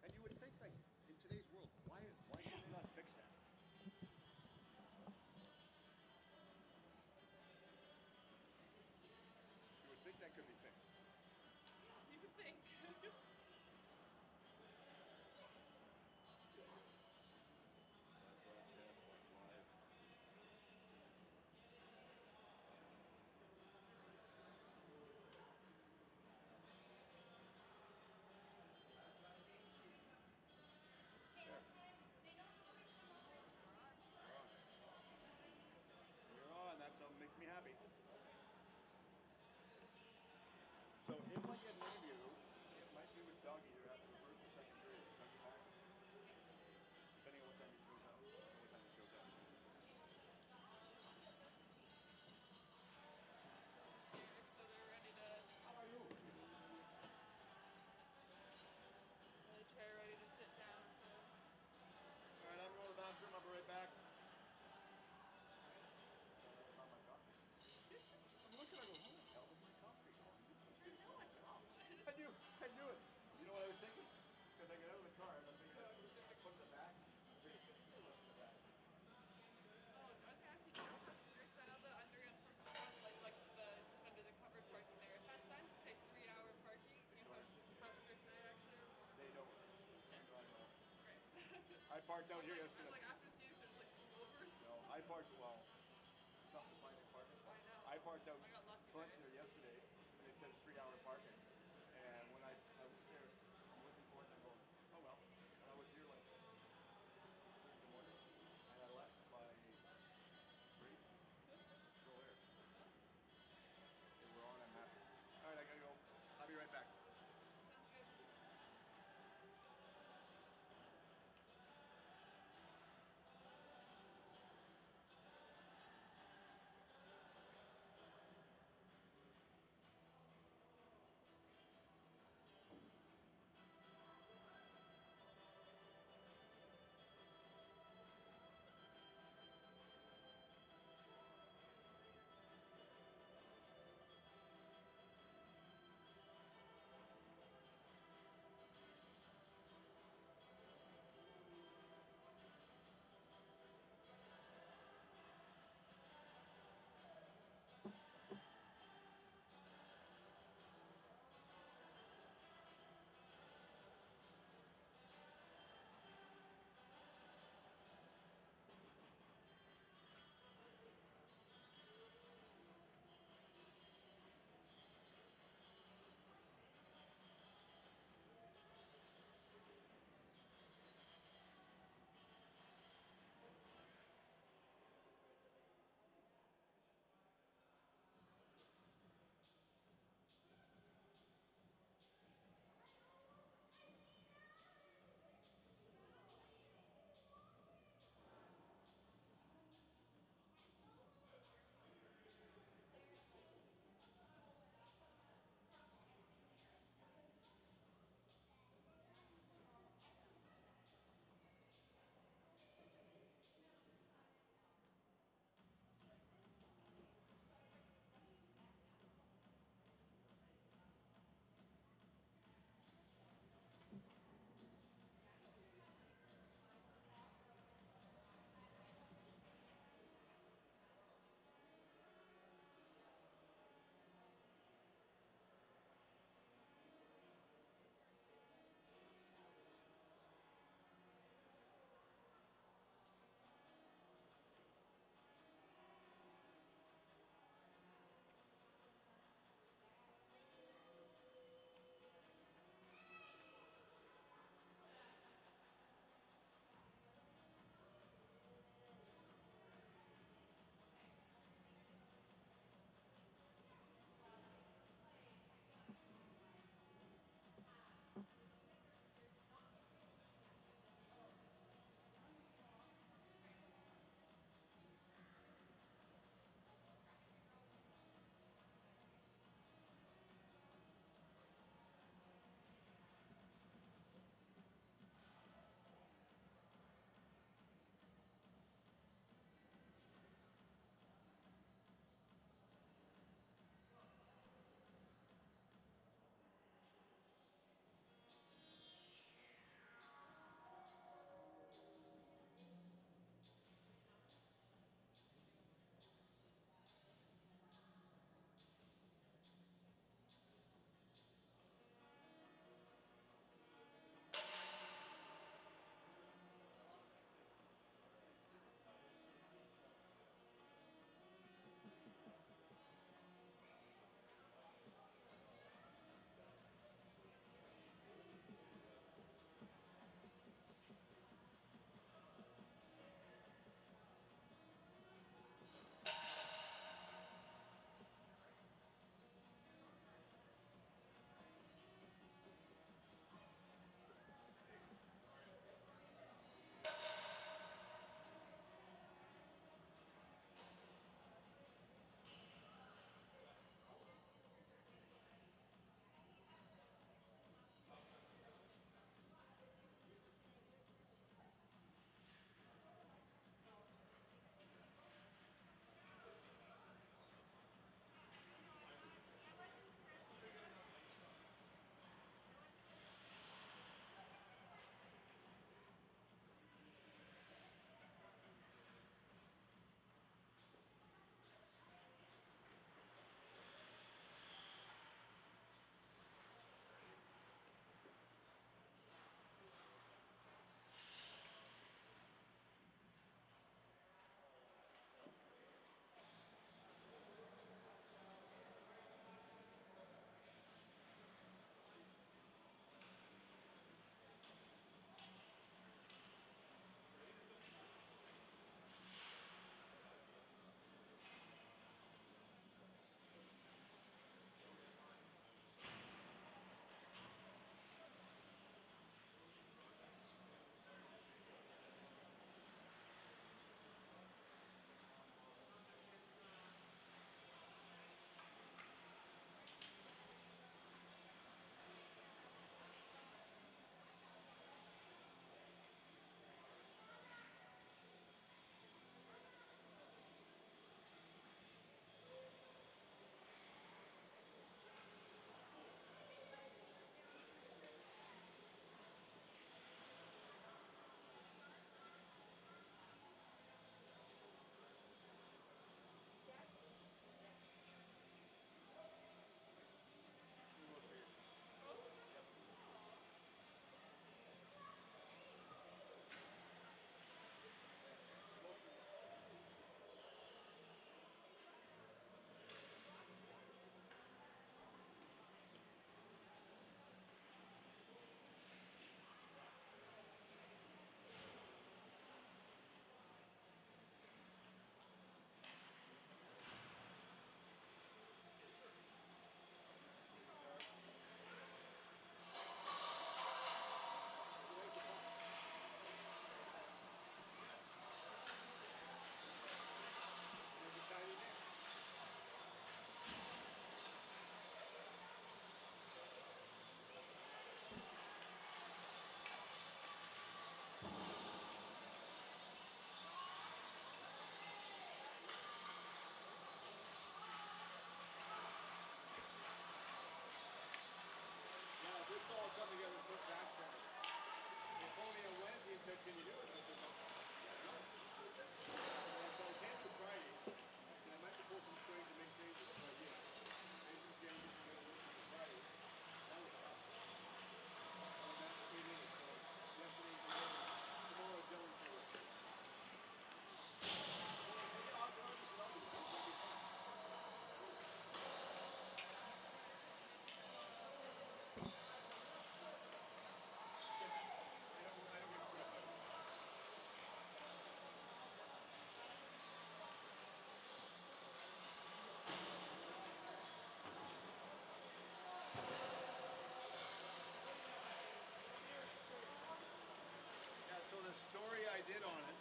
And you would think, like, in today's world, why can they not fix that? You would think that could be fixed. You would think. You're on. That's what makes me happy. So if I get an interview, it might be with Doug either after the first or second period. Doug back, depending on what time he shows up. What time he shows up. So they're ready to. How are you? The chair ready to sit down. All right, I'm going to the bathroom. I'll be right back. I'm looking at it. Where the hell is my coffee going? I know I got one. I knew it. You know what I was thinking? Because I get out of the car and I'm thinking, I put the back. Oh, I was gonna ask you, do you have shirts? I know the underground parking, like the just under the covered parking there. It has signs that say 3-hour parking. Can you post strict there actually? They don't. Can't drive off. Right. I parked out here I was yesterday. like after this game, so just like pull over. No, I parked well. It's tough to find a parking spot. I know. I parked out I got lucky front today. there yesterday, and it said 3-hour parking. And when I was there, I'm looking for it, and I'm going, oh well. And I was here like 3 in the morning, and I left by 3. Still there. They were on. I'm happy. All right, I gotta go. I'll be right back. Sounds good. phoned me on Wednesday and said, can you do it? I said, no. So I canceled Friday. I said, I might have to pull some strings and make changes. So I did. Made some changes and then I worked on Friday. That was tough. And that's 8 innings. So yesterday, tomorrow, Dylan's going to work. I'll do it. It's going to be fun. I don't get stressed out. Yeah, so the story I did on it.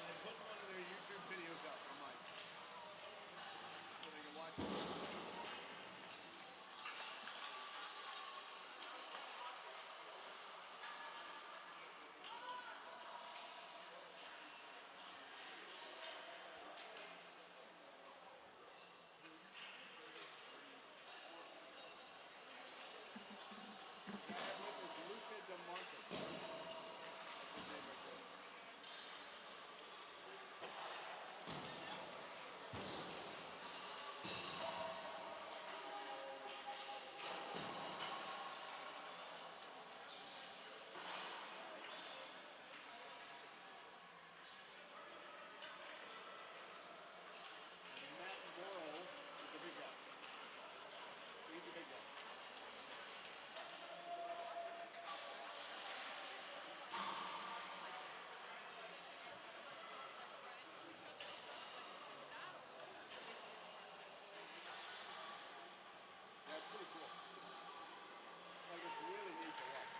I put one of their YouTube videos up on mine. So they can watch it. And I have with this Luca de Monte. That's his name right there. And Matt Morrow is the big guy. He's the big guy. That's pretty cool. Like it's really neat to watch.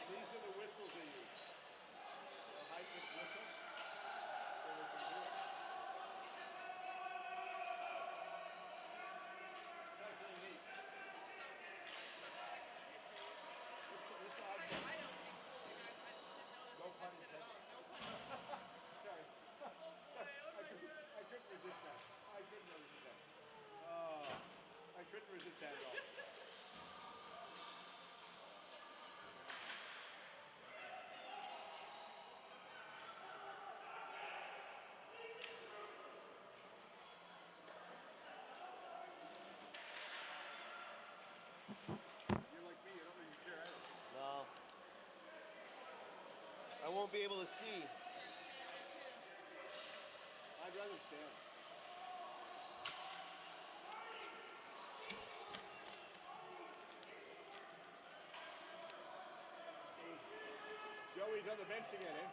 These are the whistles they use. The high pitch whistle. So they can do it. That's really neat. This object. I don't think so. Like, I just didn't know that No they pun tested it intended. out. No pun intended. Sorry. Oh boy, oh my god. I couldn't resist that. I couldn't resist that. Oh, I couldn't resist that at all. You're like me, you don't really care either. No. I won't be able to see. I'd rather stand. Joey's on the bench again, eh?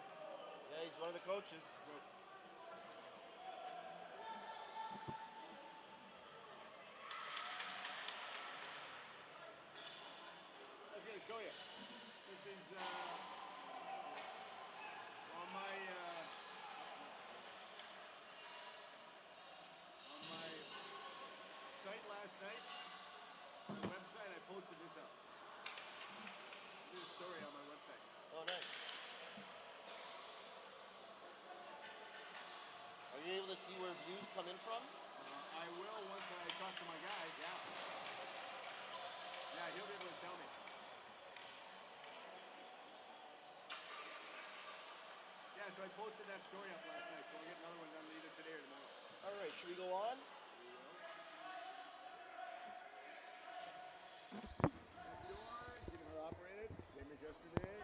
Yeah, he's one of the coaches. Good. I was gonna show you. This is on my site last night. On the website, I posted this up. This is a story on my website. Oh, nice. Are you able to see where views come in from? I will once I talk to my guys. Yeah. Yeah, he'll be able to tell me. Yeah, so I posted that story up last night. So we'll get another one done either today or tomorrow. All right, should we go on? Next door, getting her operated. Same as yesterday.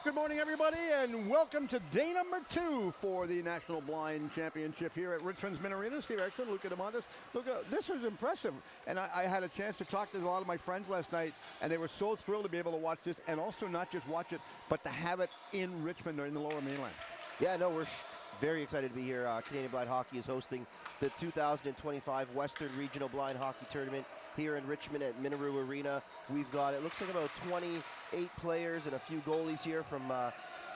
Good morning, everybody, and welcome to day number 2 for the National Blind Championship here at Richmond's Min Arena. Steve Erickson, Luca DeMontis. Luca, this is impressive, and I had a chance to talk to a lot of my friends last night, and they were so thrilled to be able to watch this, and also not just watch it, but to have it in Richmond or in the Lower Mainland. Yeah, no, we're very excited to be here. Canadian Blind Hockey is hosting the 2025 Western Regional Blind Hockey Tournament here in Richmond at Minaroo Arena. We've got, it looks like about 28 players and a few goalies here from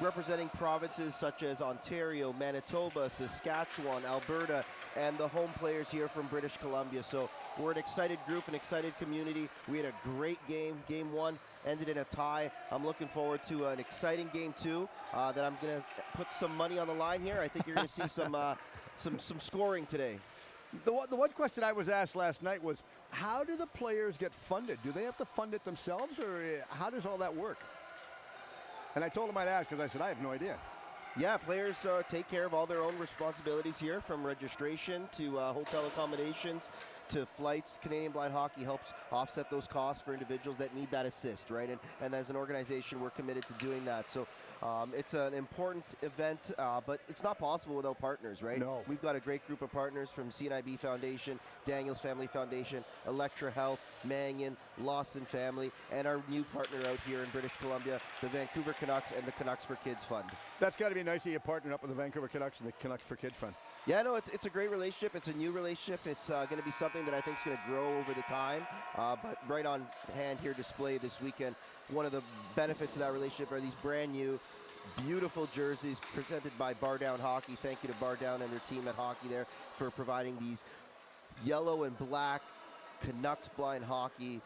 representing provinces such as Ontario, Manitoba, Saskatchewan, Alberta, and the home players here from British Columbia. So we're an excited group, an excited community. We had a great game. Game 1 ended in a tie. I'm looking forward to an exciting game 2 that I'm going to put some money on the line here. I think you're going to see some scoring today. The one question I was asked last night was, how do the players get funded? Do they have to fund it themselves, or how does all that work? And I told him I'd ask because I said, I have no idea. Yeah, players take care of all their own responsibilities here, from registration to hotel accommodations to flights. Canadian Blind Hockey helps offset those costs for individuals that need that assist, right? And as an organization, we're committed to doing that. So it's an important event, but it's not possible without partners, right? No. We've got a great group of partners from CNIB Foundation, Daniels Family Foundation, Electra Health, Mannion, Lawson Family, and our new partner out here in British Columbia, the Vancouver Canucks and the Canucks for Kids Fund. That's got to be nice that you partnered up with the Vancouver Canucks and the Canucks for Kids Fund. Yeah, no, it's a great relationship. It's a new relationship. It's going to be something that I think is going to grow over the time. But right on hand here display this weekend, one of the benefits of that relationship are these brand new, beautiful jerseys presented by Bar Down Hockey. Thank you to Bar Down and their team at Hockey there for providing these yellow and black Canucks blind hockey.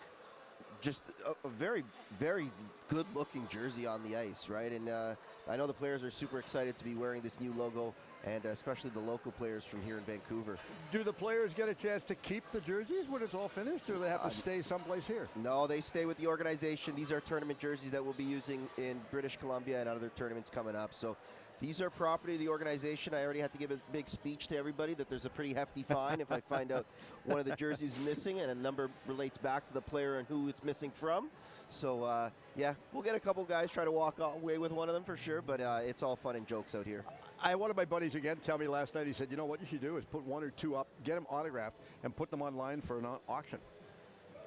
Just a very, very good-looking jersey on the ice, right? And I know the players are super excited to be wearing this new logo, and especially the local players from here in Vancouver. Do the players get a chance to keep the jerseys when it's all finished, or do they have to stay someplace here? No, they stay with the organization. These are tournament jerseys that we'll be using in British Columbia and other tournaments coming up. So these are property of the organization. I already had to give a big speech to everybody that there's a pretty hefty fine if I find out one of the jerseys is missing, and a number relates back to the player and who it's missing from. So, yeah, we'll get a couple guys try to walk away with one of them for sure, but it's all fun and jokes out here. I had one of my buddies again tell me last night, he said, you know what you should do is put 1 or 2 up, get them autographed, and put them online for an auction.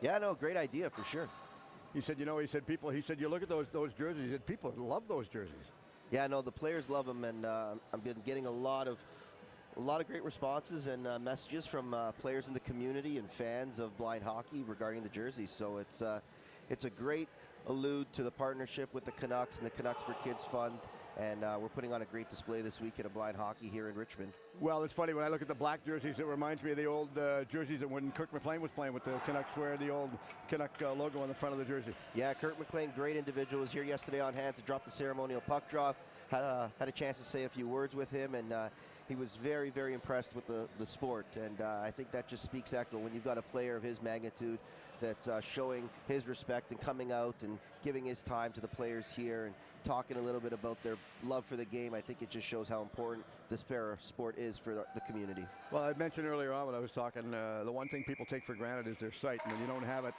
Yeah, no, great idea for sure. He said, you know, he said, you look at those jerseys, he said, people love those jerseys. Yeah, no, the players love them, and I've been getting a lot of great responses and messages from players in the community and fans of blind hockey regarding the jerseys. So it's a great allude to the partnership with the Canucks and the Canucks for Kids Fund, and we're putting on a great display this weekend of blind hockey here in Richmond. Well, it's funny, when I look at the black jerseys, it reminds me of the old jerseys that when Kirk McLean was playing with the Canucks, wear the old Canuck logo on the front of the jersey. Yeah, Kirk McLean, great individual, was here yesterday on hand to drop the ceremonial puck drop. Had a chance to say a few words with him, and he was very, very impressed with the sport. And I think that just speaks echo when you've got a player of his magnitude that's showing his respect and coming out and giving his time to the players here and talking a little bit about their love for the game. I think it just shows how important this sport is for the community. Well, I mentioned earlier on when I was talking, the one thing people take for granted is their sight, and when you don't have it,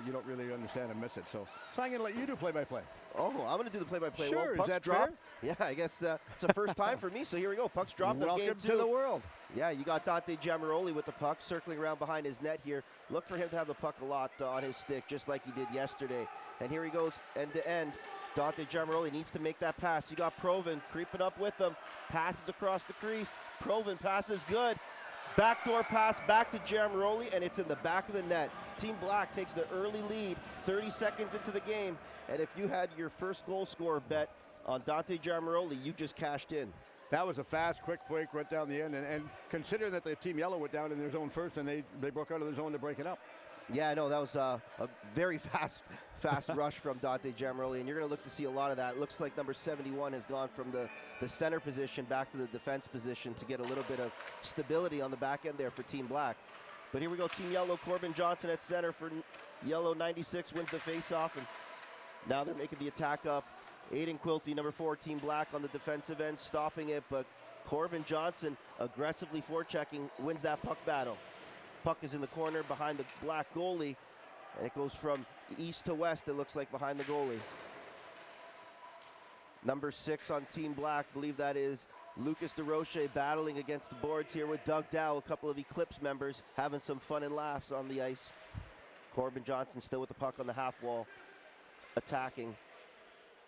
you don't really understand and miss it. So I'm going to let you do play-by-play. Oh, I'm going to do the play-by-play. Sure, well, is puck's that dropped. fair? Yeah, I guess it's a first time for me, so here we go. Puck's dropped. Welcome game 2. to the world. Yeah, you got Dante Giamaroli with the puck circling around behind his net here. Look for him to have the puck a lot on his stick, just like he did yesterday. And here he goes end to end. Dante Giamaroli needs to make that pass. You got Provin creeping up with him. Passes across the crease. Provin passes good. Backdoor pass back to Giamaroli, and it's in the back of the net. Team Black takes the early lead 30 seconds into the game. And if you had your first goal scorer bet on Dante Giamaroli, you just cashed in. That was a fast, quick break right down the end. And considering that the Team Yellow went down in their zone first, and they broke out of the zone to break it up. Yeah, no, that was a very fast rush from Dante Giamaroli, and you're going to look to see a lot of that. Looks like number 71 has gone from the center position back to the defense position to get a little bit of stability on the back end there for Team Black. But here we go, Team Yellow, Corbin Johnson at center for Yellow. 96 wins the faceoff, and now they're making the attack up. Aiden Quilty, number 4, Team Black on the defensive end, stopping it, but Corbin Johnson aggressively forechecking, wins that puck battle. Puck is in the corner behind the Black goalie, and it goes from east to west, it looks like, behind the goalie. Number 6 on Team Black, believe that is Lucas DeRoche, battling against the boards here with Doug Dow, a couple of Eclipse members having some fun and laughs on the ice. Corbin Johnson still with the puck on the half wall, attacking.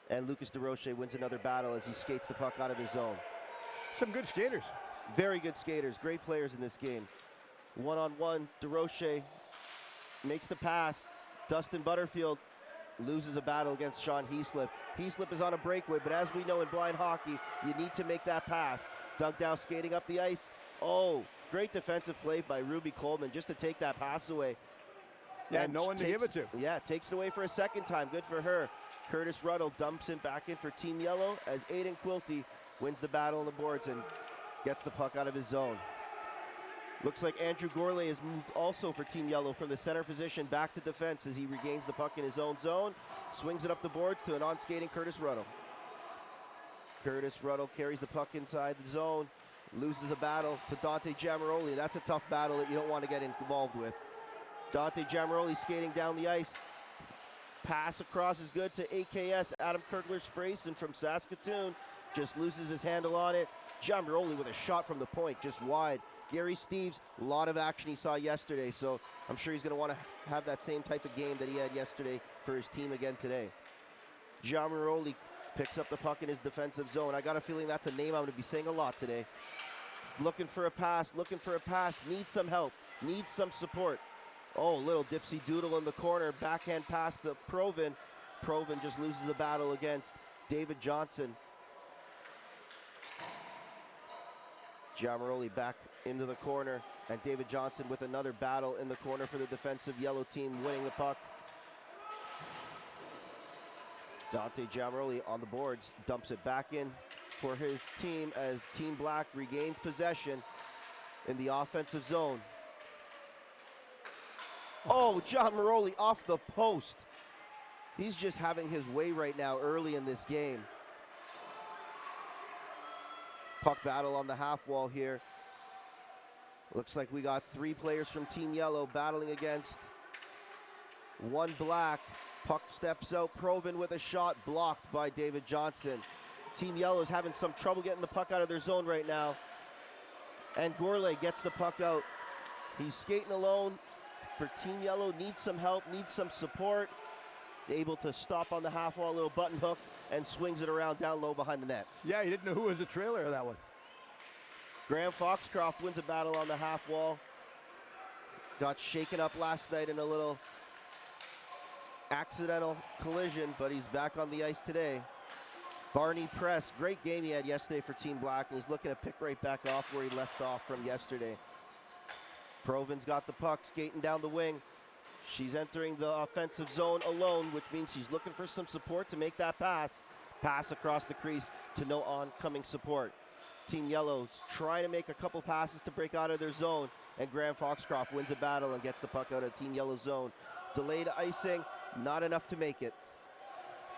And Lucas DeRoche wins another battle as he skates the puck out of his zone. Some good skaters. Very good skaters, great players in this game. One-on-one, DeRoche makes the pass. Dustin Butterfield loses a battle against Sean Heaslip. Heaslip is on a breakaway, but as we know in blind hockey, you need to make that pass. Doug Dow skating up the ice. Oh, great defensive play by Ruby Coleman just to take that pass away. Yeah, And no one to give it to. Yeah, takes it away for a second time. Good for her. Curtis Ruddle dumps it back in for Team Yellow as Aiden Quilty wins the battle on the boards and gets the puck out of his zone. Looks like Andrew Gourlay has moved also for Team Yellow from the center position back to defense as he regains the puck in his own zone. Swings it up the boards to an on-skating Curtis Ruddle. Curtis Ruddle carries the puck inside the zone, loses a battle to Dante Giamaroli. That's a tough battle that you don't want to get involved with. Dante Giamaroli skating down the ice. Pass across is good to AKS. Adam Kirkler-Sprayson from Saskatoon just loses his handle on it. Giamaroli with a shot from the point, just wide. Gary Steves, a lot of action he saw yesterday, so I'm sure he's going to want to have that same type of game that he had yesterday for his team again today. Giamaroli picks up the puck in his defensive zone. I got a feeling that's a name I'm going to be saying a lot today. Looking for a pass, needs some help, needs some support. Oh, little dipsy doodle in the corner, backhand pass to Provin. Provin just loses the battle against David Johnson. Giamaroli back into the corner, and David Johnson with another battle in the corner for the defensive Yellow team, winning the puck. Dante Giamaroli on the boards, dumps it back in for his team as Team Black regains possession in the offensive zone. Oh, Giamaroli off the post. He's just having his way right now early in this game. Puck battle on the half wall here. Looks like we got 3 players from Team Yellow battling against 1 Black. Puck steps out. Provin with a shot blocked by David Johnson. Team Yellow is having some trouble getting the puck out of their zone right now. And Gourlay gets the puck out. He's skating alone for Team Yellow. Needs some help, needs some support. Able to stop on the half wall, little button hook, and swings it around down low behind the net. Yeah, he didn't know who was the trailer of that one. Graham Foxcroft wins a battle on the half wall. Got shaken up last night in a little accidental collision, but he's back on the ice today. Barney Press, great game he had yesterday for Team Black, and he's looking to pick right back off where he left off from yesterday. Provin's got the puck, skating down the wing. She's entering the offensive zone alone, which means she's looking for some support to make that pass. Pass across the crease to no oncoming support. Team Yellow's trying to make a couple passes to break out of their zone, and Graham Foxcroft wins a battle and gets the puck out of Team Yellow's zone. Delayed icing, not enough to make it.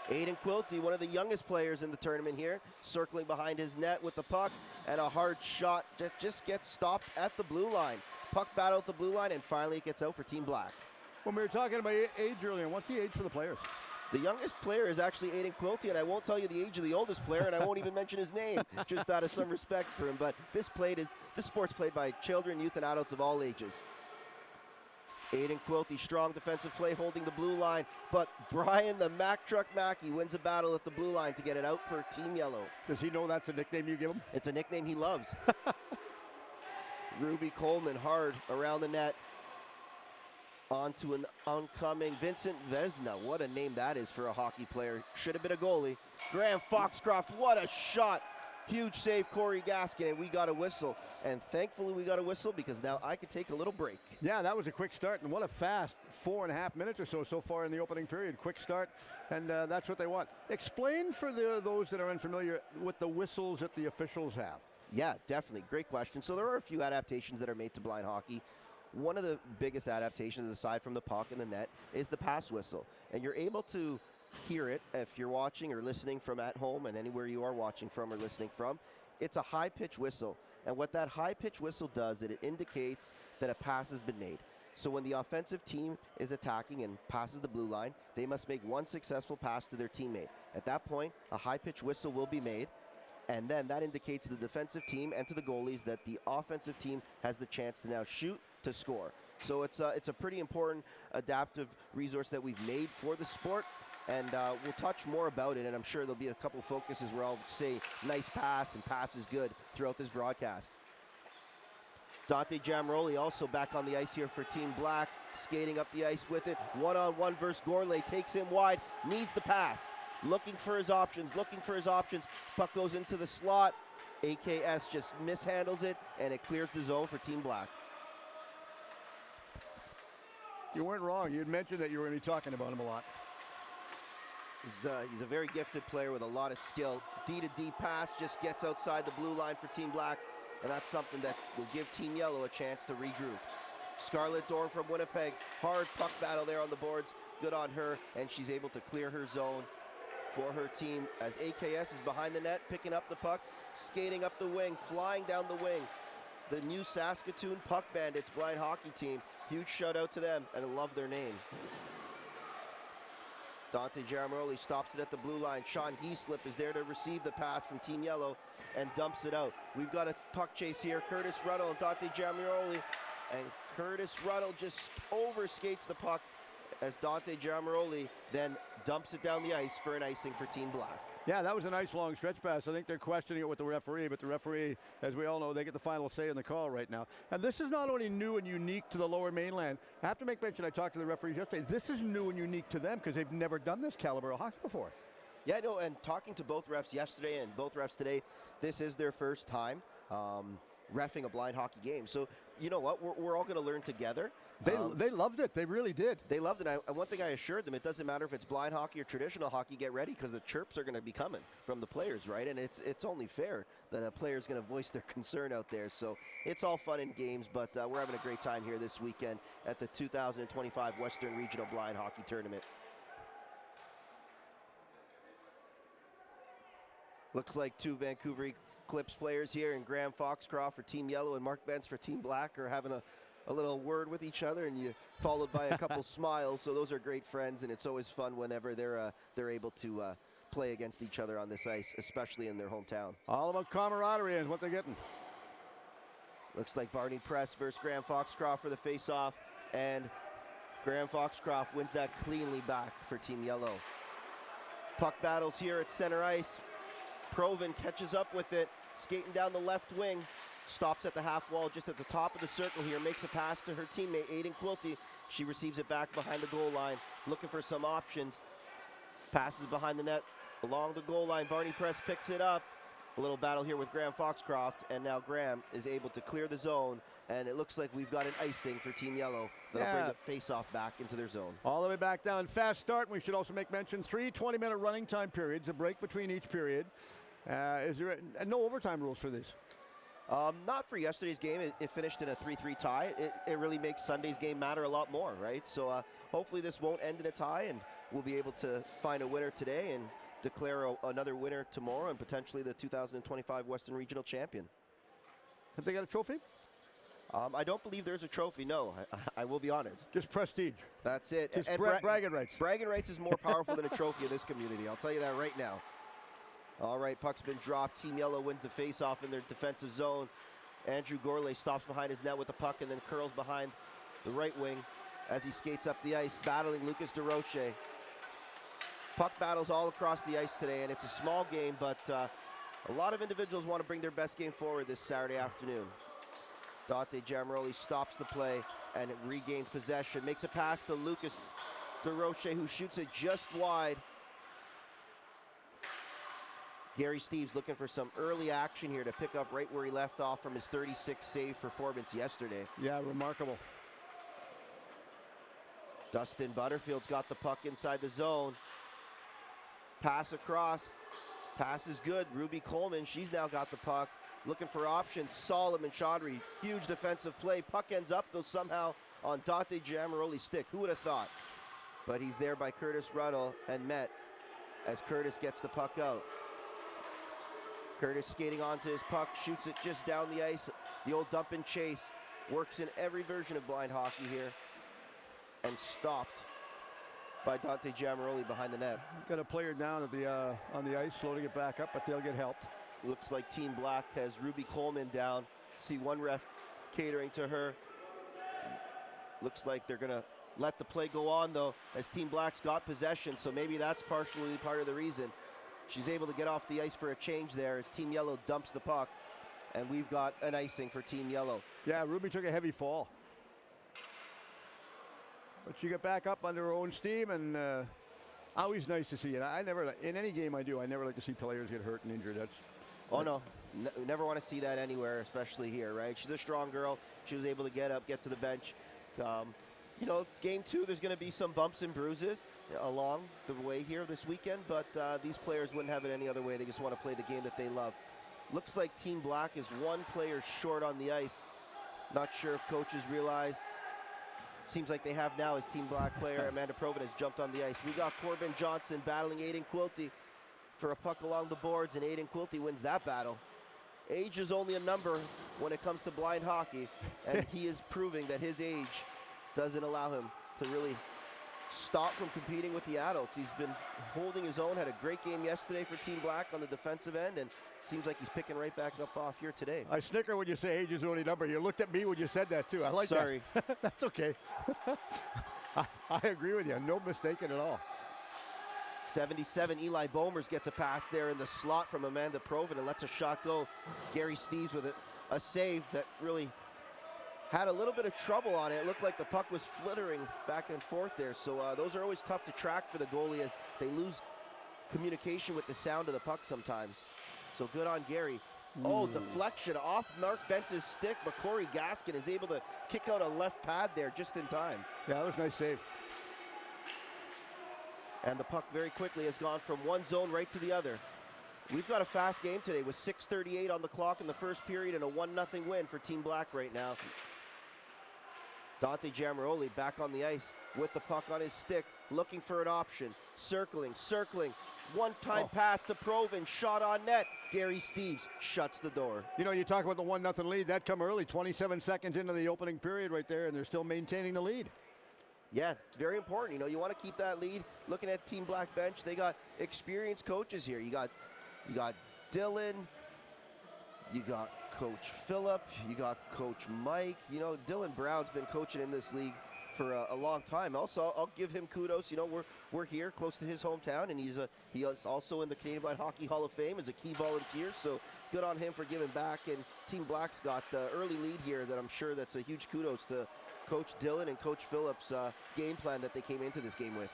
Aiden Quilty, one of the youngest players in the tournament here, circling behind his net with the puck, and a hard shot that just gets stopped at the blue line. Puck battle at the blue line, and finally it gets out for Team Black. When we were talking about age earlier, what's the age for the players? The youngest player is actually Aiden Quilty, and I won't tell you the age of the oldest player, and I won't even mention his name, just out of some respect for him. But this sport's played by children, youth, and adults of all ages. Aiden Quilty, strong defensive play, holding the blue line, but Brian the Mack Truck Mackey wins a battle at the blue line to get it out for Team Yellow. Does he know that's a nickname you give him? It's a nickname he loves. Ruby Coleman hard around the net. On to an oncoming Vincent Vesna. What a name that is for a hockey player. Should have been a goalie. Graham Foxcroft, what a shot. Huge save, Corey Gaskin, and we got a whistle. And thankfully we got a whistle because now I could take a little break. Yeah, that was a quick start, and what a fast 4.5 minutes or so far in the opening period. Quick start, and that's what they want. Explain for those that are unfamiliar what the whistles that the officials have. Yeah, definitely. Great question. So there are a few adaptations that are made to blind hockey. One of the biggest adaptations, aside from the puck and the net, is the pass whistle. And you're able to hear it if you're watching or listening from at home, and anywhere you are watching from or listening from. It's a high-pitch whistle. And what that high-pitch whistle does is it indicates that a pass has been made. So when the offensive team is attacking and passes the blue line, they must make one successful pass to their teammate. At that point, a high-pitched whistle will be made, and then that indicates to the defensive team and to the goalies that the offensive team has the chance to now shoot to score. So it's a pretty important adaptive resource that we've made for the sport, and we'll touch more about it, and I'm sure there'll be a couple focuses where I'll say nice pass and pass is good throughout this broadcast. Dante Giammaroli also back on the ice here for Team Black, skating up the ice with it. One-on-one versus Gourlay, takes him wide, needs the pass. Looking for his options. Puck goes into the slot. AKS just mishandles it, and it clears the zone for Team Black. You weren't wrong. You had mentioned that you were going to be talking about him a lot. He's a very gifted player with a lot of skill. D-to-D pass just gets outside the blue line for Team Black, and that's something that will give Team Yellow a chance to regroup. Scarlett Dorn from Winnipeg, hard puck battle there on the boards. Good on her, and she's able to clear her zone for her team as AKS is behind the net, picking up the puck, skating up the wing, flying down the wing. The new Saskatoon Puck Bandits blind hockey team, huge shout out to them, and I love their name. Dante Giammaroli stops it at the blue line. Sean Heaslip is there to receive the pass from Team Yellow and dumps it out. We've got a puck chase here. Curtis Ruddle and Dante Giammaroli, and Curtis Ruddle just overskates the puck as Dante Giammaroli then dumps it down the ice for an icing for Team Black. Yeah, that was a nice long stretch pass. I think they're questioning it with the referee, but the referee, as we all know, they get the final say in the call right now. And this is not only new and unique to the Lower Mainland. I have to make mention, I talked to the referees yesterday, this is new and unique to them because they've never done this caliber of hockey before. Yeah, no, and talking to both refs yesterday and both refs today, this is their first time reffing a blind hockey game. So, you know what, we're all going to learn together. They loved it. They really did. They loved it. And one thing I assured them, it doesn't matter if it's blind hockey or traditional hockey, get ready because the chirps are going to be coming from the players, right? And it's only fair that a player is going to voice their concern out there. So it's all fun and games, but we're having a great time here this weekend at the 2025 Western Regional Blind Hockey Tournament. Looks like two Vancouver Clips players here, and Graham Foxcroft for Team Yellow and Mark Bentz for Team Black are having a little word with each other, and you followed by a couple smiles. So those are great friends, and it's always fun whenever they're able to play against each other on this ice, especially in their hometown. All about camaraderie is what they're getting. Looks like Barney Press versus Graham Foxcroft for the face-off, and Graham Foxcroft wins that cleanly back for Team Yellow. Puck battles here at center ice. Proven catches up with it, skating down the left wing, stops at the half wall just at the top of the circle here, makes a pass to her teammate Aiden Quilty. She receives it back behind the goal line, looking for some options. Passes behind the net along the goal line. Barney Press picks it up. A little battle here with Graham Foxcroft, and now Graham is able to clear the zone, and it looks like we've got an icing for Team Yellow. That'll bring the face-off back into their zone. All the way back down. Fast start. We should also make mention 3 20-minute running time periods, a break between each period. Is there no overtime rules for these? Not for yesterday's game. It finished in a 3-3 tie. It really makes Sunday's game matter a lot more, right? So hopefully this won't end in a tie, and we'll be able to find a winner today and declare another winner tomorrow, and potentially the 2025 Western Regional Champion. Have they got a trophy? I don't believe there's a trophy, no. I will be honest. Just prestige. That's it. Just bragging rights. Bragging rights is more powerful than a trophy in this community. I'll tell you that right now. All right, puck's been dropped. Team Yellow wins the face-off in their defensive zone. Andrew Gourlay stops behind his net with the puck and then curls behind the right wing as he skates up the ice, battling Lucas DeRoche. Puck battles all across the ice today, and it's a small game, but a lot of individuals want to bring their best game forward this Saturday afternoon. Dante Giammaroli stops the play and it regains possession. Makes a pass to Lucas DeRoche, who shoots it just wide. Gary Steves looking for some early action here to pick up right where he left off from his 36 save performance yesterday. Yeah, remarkable. Dustin Butterfield's got the puck inside the zone. Pass across. Pass is good. Ruby Coleman, she's now got the puck. Looking for options. Solomon Chaudhry, huge defensive play. Puck ends up, though, somehow on Dante Giammaroli's stick. Who would have thought? But he's there by Curtis Ruddle and met as Curtis gets the puck out. Curtis skating onto his puck, shoots it just down the ice. The old dump and chase. works in every version of blind hockey here, and stopped by Dante Giamaroli behind the net. Got a player down at the on the ice, slow to get back up, but they'll get helped. Looks like Team Black has Ruby Coleman down. See one ref catering to her. Looks like they're gonna let the play go on though, as Team Black's got possession, so maybe that's partially part of the reason. She's able to get off the ice for a change there as Team Yellow dumps the puck, and we've got an icing for Team Yellow. Yeah, Ruby took a heavy fall. But she got back up under her own steam, and always nice to see. And I never, in any game I do, I never like to see players get hurt and injured. That's Oh no, never want to see that anywhere, especially here, right? She's a strong girl. She was able to get up, get to the bench. You know, game 2, there's going to be some bumps and bruises along the way here this weekend, but these players wouldn't have it any other way. They just want to play the game that they love. Looks like Team Black is one player short on the ice. Not sure if coaches realized. Seems like they have now as Team Black player Amanda Provin has jumped on the ice. We got Corbin Johnson battling Aiden Quilty for a puck along the boards, and Aiden Quilty wins that battle. Age is only a number when it comes to blind hockey, and he is proving that his age doesn't allow him to really stop from competing with the adults. He's been holding his own, had a great game yesterday for Team Black on the defensive end, and seems like he's picking right back up off here today. I snicker when you say age is the only number. You looked at me when you said that too. I like Sorry. that. That's okay. I agree with you. No mistaken at all. 77, Eli Bomers gets a pass there in the slot from Amanda Provin and lets a shot go. Gary Steves with a save that really had a little bit of trouble on it. It looked like the puck was flittering back and forth there. So those are always tough to track for the goalie as they lose communication with the sound of the puck sometimes. So good on Gary. Oh, deflection off Mark Bentz's stick, but Corey Gaskin is able to kick out a left pad there just in time. Yeah, that was a nice save. And the puck very quickly has gone from one zone right to the other. We've got a fast game today with 6:38 on the clock in the first period and a 1-0 win for Team Black right now. Dante Giamaroli back on the ice with the puck on his stick, looking for an option. Circling. One-time pass to Provin, shot on net. Gary Steves shuts the door. You know, you talk about the 1-0 lead. That come early, 27 seconds into the opening period right there, and they're still maintaining the lead. Yeah, it's very important. You know, you want to keep that lead. Looking at Team Black bench, they got experienced coaches here. You got Dylan, you got Coach Phillip, you got Coach Mike. You know, Dylan Brown's been coaching in this league for a long time. Also, I'll give him kudos. You know, we're here close to his hometown, and he is also in the Canadian Blind Hockey Hall of Fame as a key volunteer. So good on him for giving back. And Team Black's got the early lead here that I'm sure that's a huge kudos to Coach Dylan and Coach Phillips' game plan that they came into this game with.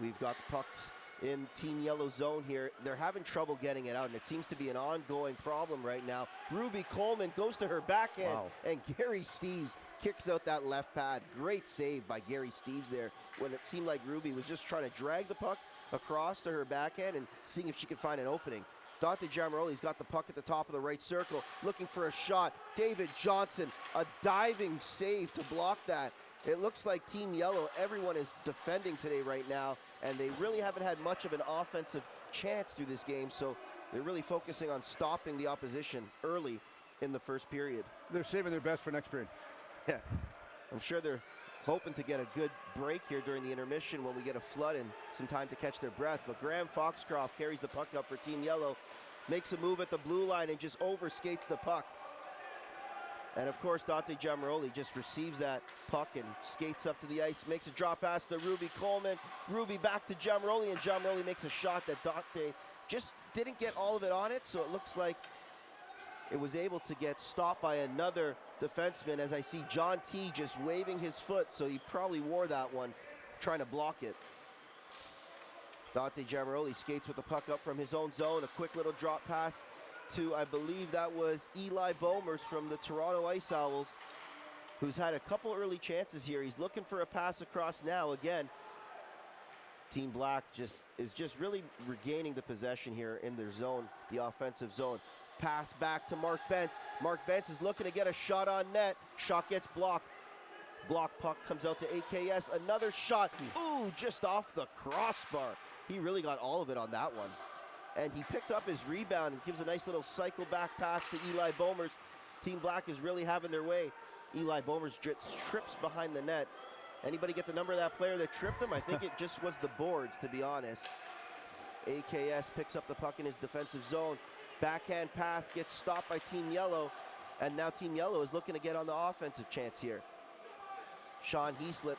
We've got the pucks in Team Yellow zone here. They're having trouble getting it out, and it seems to be an ongoing problem right now. Ruby Coleman goes to her backhand, and Gary Steves kicks out that left pad. Great save by Gary Steves there when it seemed like Ruby was just trying to drag the puck across to her backhand and seeing if she could find an opening. Dante Giamaroli's got the puck at the top of the right circle, looking for a shot. David Johnson, a diving save to block that. It looks like Team Yellow, everyone is defending today right now, and they really haven't had much of an offensive chance through this game, so they're really focusing on stopping the opposition early in the first period. They're saving their best for next period. Yeah, I'm sure they're hoping to get a good break here during the intermission when we get a flood and some time to catch their breath. But Graham Foxcroft carries the puck up for Team Yellow, makes a move at the blue line and just overskates the puck. And of course, Dante Giamaroli just receives that puck and skates up to the ice, makes a drop pass to Ruby Coleman. Ruby back to Giamaroli, and Giamaroli makes a shot that Dante just didn't get all of it on it, so it looks like it was able to get stopped by another defenseman, as I see John T just waving his foot, so he probably wore that one, trying to block it. Dante Giamaroli skates with the puck up from his own zone, a quick little drop pass to, I believe that was Eli Bomers from the Toronto Ice Owls, who's had a couple early chances here. He's looking for a pass across now. Again, Team Black is just really regaining the possession here in their zone, the offensive zone. Pass back to Mark Bentz. Mark Bentz is looking to get a shot on net. Shot gets blocked. Block puck comes out to AKS. Another shot. Ooh, just off the crossbar. He really got all of it on that one. and he picked up his rebound and gives a nice little cycle back pass to Eli Bomers. Team Black is really having their way. Eli Bomers trips behind the net. Anybody get the number of that player that tripped him? I think it just was the boards, to be honest. AKS picks up the puck in his defensive zone. Backhand pass gets stopped by Team Yellow, and now Team Yellow is looking to get on the offensive chance here. Sean Heaslip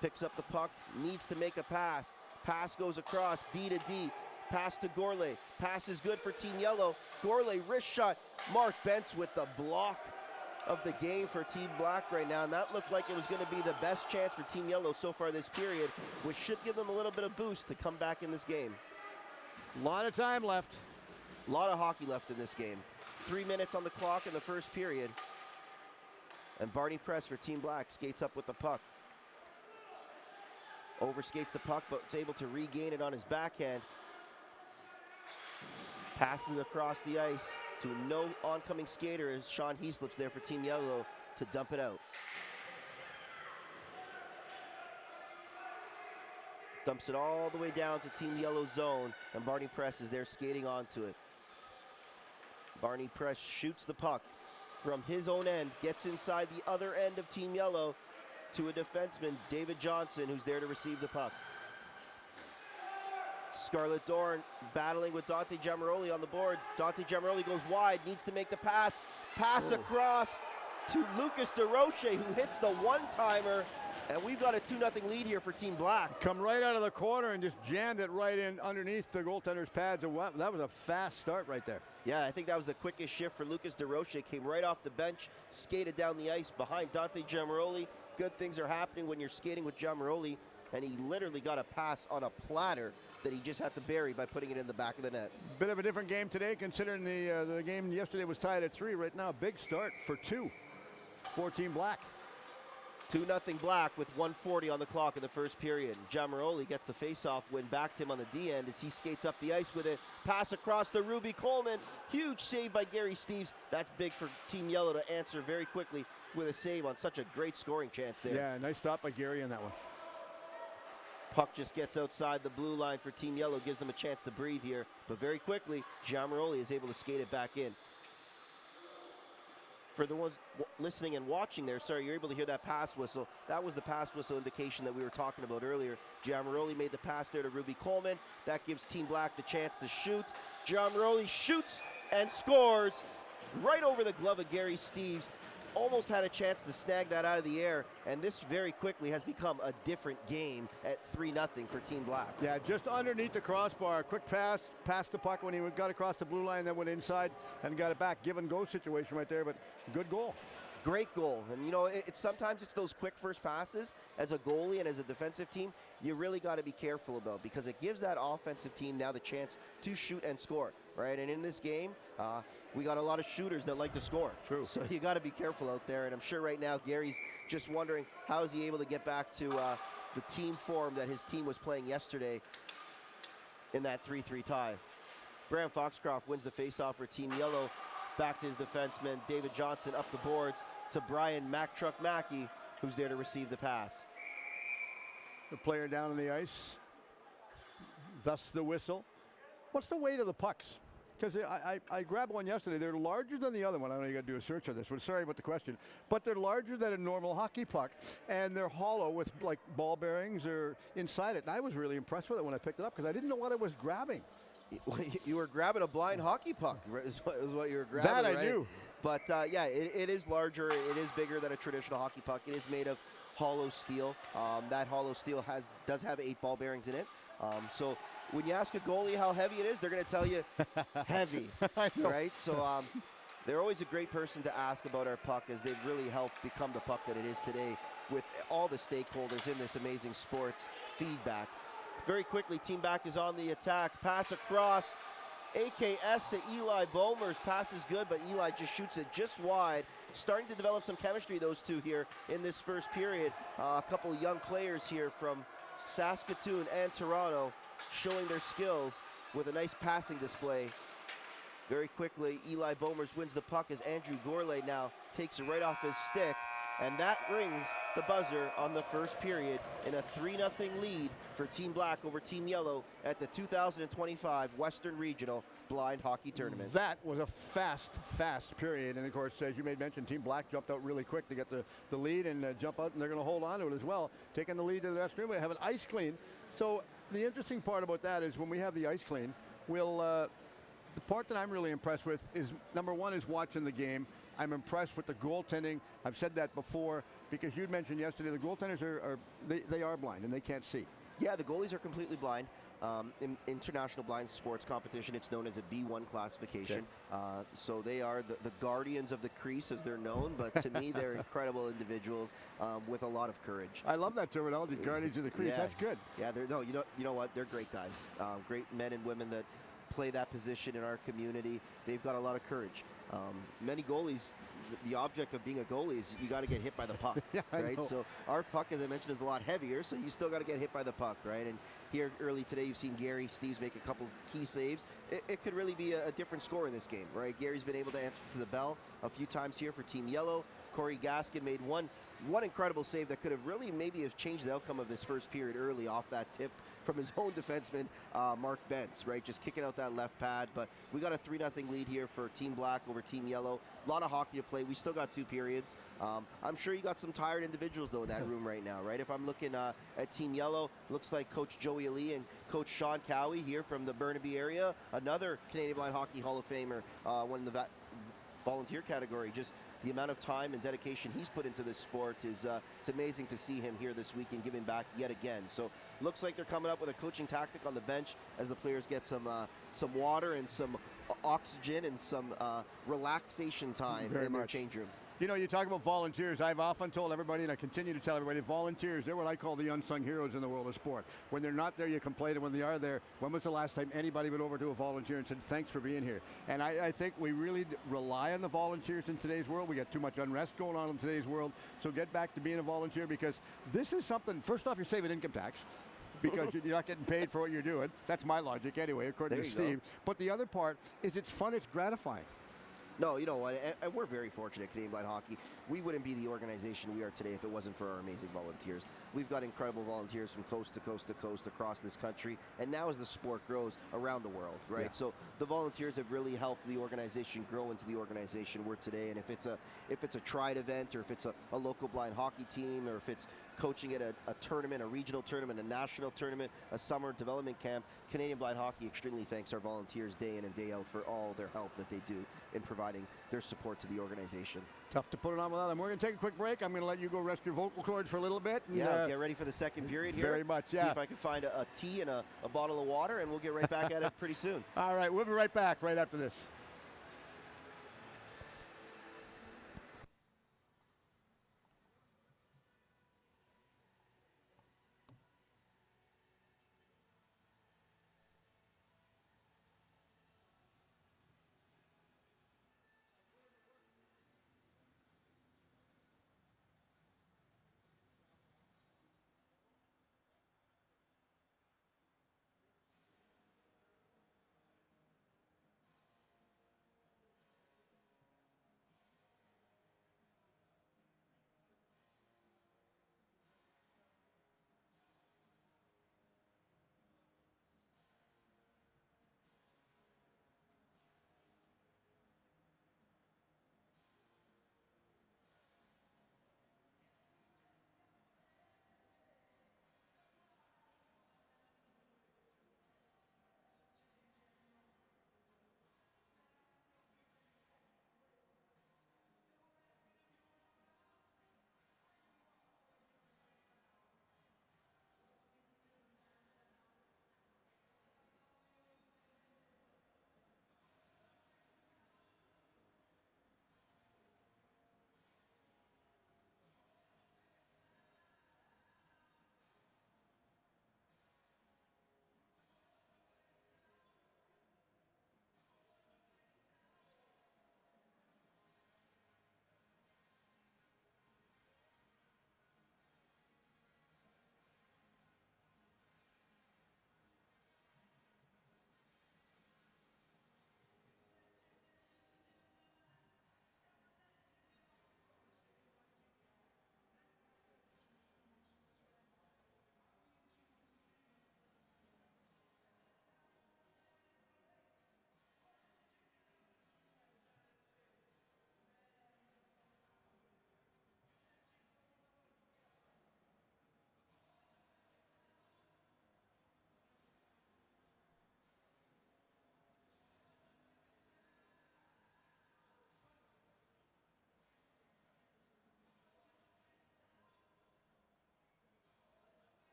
picks up the puck, needs to make a pass. Pass goes across, D to D. Pass to Gourlay. Pass is good for Team Yellow. Gourlay, wrist shot. Mark Bentz with the block of the game for Team Black right now. And that looked like it was going to be the best chance for Team Yellow so far this period, which should give them a little bit of boost to come back in this game. A lot of time left. A lot of hockey left in this game. 3 minutes on the clock in the first period. And Barney Press for Team Black skates up with the puck. Overskates the puck, but is able to regain it on his backhand. Passes across the ice to no oncoming skater as Sean Heaslip's there for Team Yellow to dump it out. Dumps it all the way down to Team Yellow's zone, and Barney Press is there skating onto it. Barney Press shoots the puck from his own end, gets inside the other end of Team Yellow to a defenseman, David Johnson, who's there to receive the puck. Scarlett Dorn battling with Dante Giamaroli on the boards. Dante Giamaroli goes wide, needs to make the pass. Pass across to Lucas DeRoche, who hits the one-timer. And we've got a 2-0 lead here for Team Black. Come right out of the corner and just jammed it right in underneath the goaltender's pads. And that was a fast start right there. Yeah, I think that was the quickest shift for Lucas DeRoche. Came right off the bench, skated down the ice behind Dante Giamaroli. Good things are happening when you're skating with Giamaroli. And he literally got a pass on a platter that he just had to bury by putting it in the back of the net. Bit of a different game today, considering the game yesterday was tied at 3. Right now, big start for 2 for Team Black. 2-0 Black with 1:40 on the clock in the first period. Giamaroli gets the face-off win back to him on the D end as he skates up the ice with it. Pass across to Ruby Coleman. Huge save by Gary Steves. That's big for Team Yellow to answer very quickly with a save on such a great scoring chance there. Yeah, nice stop by Gary on that one. Puck just gets outside the blue line for Team Yellow, gives them a chance to breathe here. But very quickly, Giamaroli is able to skate it back in. For the ones listening and watching there, sorry, you're able to hear that pass whistle. That was the pass whistle indication that we were talking about earlier. Giamaroli made the pass there to Ruby Coleman. That gives Team Black the chance to shoot. Giamaroli shoots and scores right over the glove of Gary Steves. Almost had a chance to snag that out of the air, and this very quickly has become a different game at 3-0 for Team Black. Yeah, just underneath the crossbar. Quick pass, passed the puck when he got across the blue line, then went inside and got it back. Give and go situation right there, but good goal. Great goal. And you know, sometimes it's those quick first passes as a goalie and as a defensive team you really got to be careful about, because it gives that offensive team now the chance to shoot and score, right? And in this game, we got a lot of shooters that like to score. True. So you got to be careful out there. And I'm sure right now Gary's just wondering how is he able to get back to the team form that his team was playing yesterday in that 3-3 tie. Graham Foxcroft wins the faceoff for Team Yellow. Back to his defenseman, David Johnson, up the boards to Brian Mack Truck Mackey, who's there to receive the pass. The player down on the ice, thus the whistle. What's the weight of the pucks? Because I grabbed one yesterday. They're larger than the other one. I know you got to do a search on this one. Sorry about the question. But they're larger than a normal hockey puck. And they're hollow with like ball bearings or inside it. And I was really impressed with it when I picked it up because I didn't know what I was grabbing. You were grabbing a blind hockey puck, is what you were grabbing. That I right? knew. But yeah, it is larger. It is bigger than a traditional hockey puck. It is made of hollow steel. That hollow steel does have 8 ball bearings in it. So when you ask a goalie how heavy it is, they're going to tell you heavy, right? So they're always a great person to ask about our puck, as they've really helped become the puck that it is today with all the stakeholders in this amazing sports feedback. Very quickly, Team Back is on the attack. Pass across. AKS to Eli Bomers. Pass is good, but Eli just shoots it just wide. Starting to develop some chemistry, those two here in this first period. A couple of young players here from Saskatoon and Toronto showing their skills with a nice passing display. Very quickly, Eli Bomers wins the puck as Andrew Gourlay now takes it right off his stick. And that rings the buzzer on the first period in a 3-0 lead for Team Black over Team Yellow at the 2025 Western Regional Blind Hockey Tournament. That was a fast period. And of course, as you made mention, Team Black jumped out really quick to get the lead and jump out, and they're going to hold on to it as well, taking the lead to the restroom. We have an ice clean. So the interesting part about that is when we have the ice clean, the part that I'm really impressed with is, number one, is watching the game. I'm impressed with the goaltending. I've said that before because you'd mentioned yesterday the goaltenders they are blind and they can't see. Yeah, the goalies are completely blind. In international blind sports competition, it's known as a B1 classification. Okay. So they are the guardians of the crease, as they're known. But to me, they're incredible individuals with a lot of courage. I love that terminology, guardians of the crease. Yeah. That's good. Yeah, you know what? They're great guys. Great men and women that play that position in our community. They've got a lot of courage. Many goalies, the object of being a goalie is you got to get hit by the puck, Yeah, right? I know. So our puck, as I mentioned, is a lot heavier, so you still got to get hit by the puck, right? And here early today, you've seen Gary Steves make a couple key saves. It could really be a different score in this game, right? Gary's been able to answer to the bell a few times here for Team Yellow. Corey Gaskin made one incredible save that could have really maybe have changed the outcome of this first period early off that tip from his own defenseman, Mark Bentz, right? Just kicking out that left pad. But we got a 3-0 lead here for Team Black over Team Yellow. A lot of hockey to play. We still got 2 periods. I'm sure you got some tired individuals, though, in that room right now, right? If I'm looking at Team Yellow, looks like Coach Joey Ali and Coach Sean Cowie here from the Burnaby area, another Canadian Blind Hockey Hall of Famer, one in the volunteer category. Just the amount of time and dedication he's put into this sport is it's amazing to see him here this week and giving back yet again. So looks like they're coming up with a coaching tactic on the bench as the players get some water and some oxygen and some relaxation time Very in their much. change room. You know, you talk about volunteers. I've often told everybody, and I continue to tell everybody, volunteers, they're what I call the unsung heroes in the world of sport. When they're not there, you complain, and when they are there, when was the last time anybody went over to a volunteer and said, thanks for being here? And I think we really rely on the volunteers in today's world. We got too much unrest going on in today's world. So get back to being a volunteer, because this is something, first off, you're saving income tax, because you're not getting paid for what you're doing. That's my logic anyway, according There to you go. Steve. But the other part is it's fun, it's gratifying. No, you know what? And we're very fortunate at Canadian Blind Hockey. We wouldn't be the organization we are today if it wasn't for our amazing volunteers. We've got incredible volunteers from coast to coast to coast across this country, and now as the sport grows around the world, right? Yeah. So the volunteers have really helped the organization grow into the organization we're today. And if it's a tried event, or if it's a local blind hockey team, or if it's coaching at a tournament, a regional tournament, a national tournament, a summer development camp, Canadian Blind Hockey extremely thanks our volunteers day in and day out for all their help that they do in providing their support to the organization. Tough to put it on without them. We're going to take a quick break. I'm going to let you go rest your vocal cords for a little bit. And, Yeah, get ready for the second period here. very much, See yeah. if I can find a tea and a bottle of water, and we'll get right back at it pretty soon. All right, we'll be right back right after this.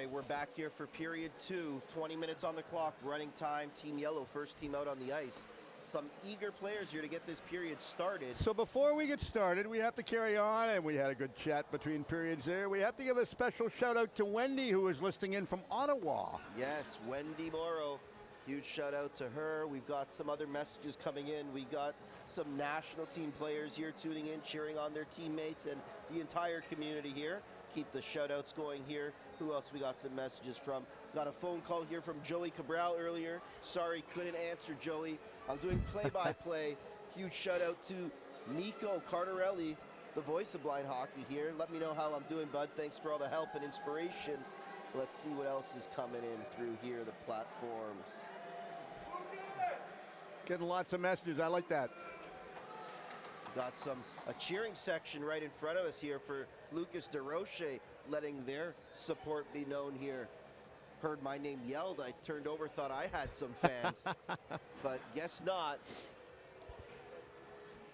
right, we're back here for period 2. 20 minutes on the clock, running time. Team Yellow, first team out on the ice. Some eager players here to get this period started. So before we get started, we have to carry on, and we had a good chat between periods there. We have to give a special shout out to Wendy, who is listening in from Ottawa. Yes, Wendy Morrow. Huge shout out to her. We've got some other messages coming in. We got some national team players here tuning in, cheering on their teammates and the entire community here. Keep the shout outs going here. Who else we got some messages from? Got a phone call here from Joey Cabral earlier. Sorry, couldn't answer, Joey. I'm doing play-by-play. Huge shout out to Nico Cardarelli, the voice of Blind Hockey here. Let me know how I'm doing, bud. Thanks for all the help and inspiration. Let's see what else is coming in through here, the platforms. Getting lots of messages. I like that. Got a cheering section right in front of us here for Lucas DeRoche, letting their support be known here. Heard my name yelled. I turned over, thought I had some fans, but guess not.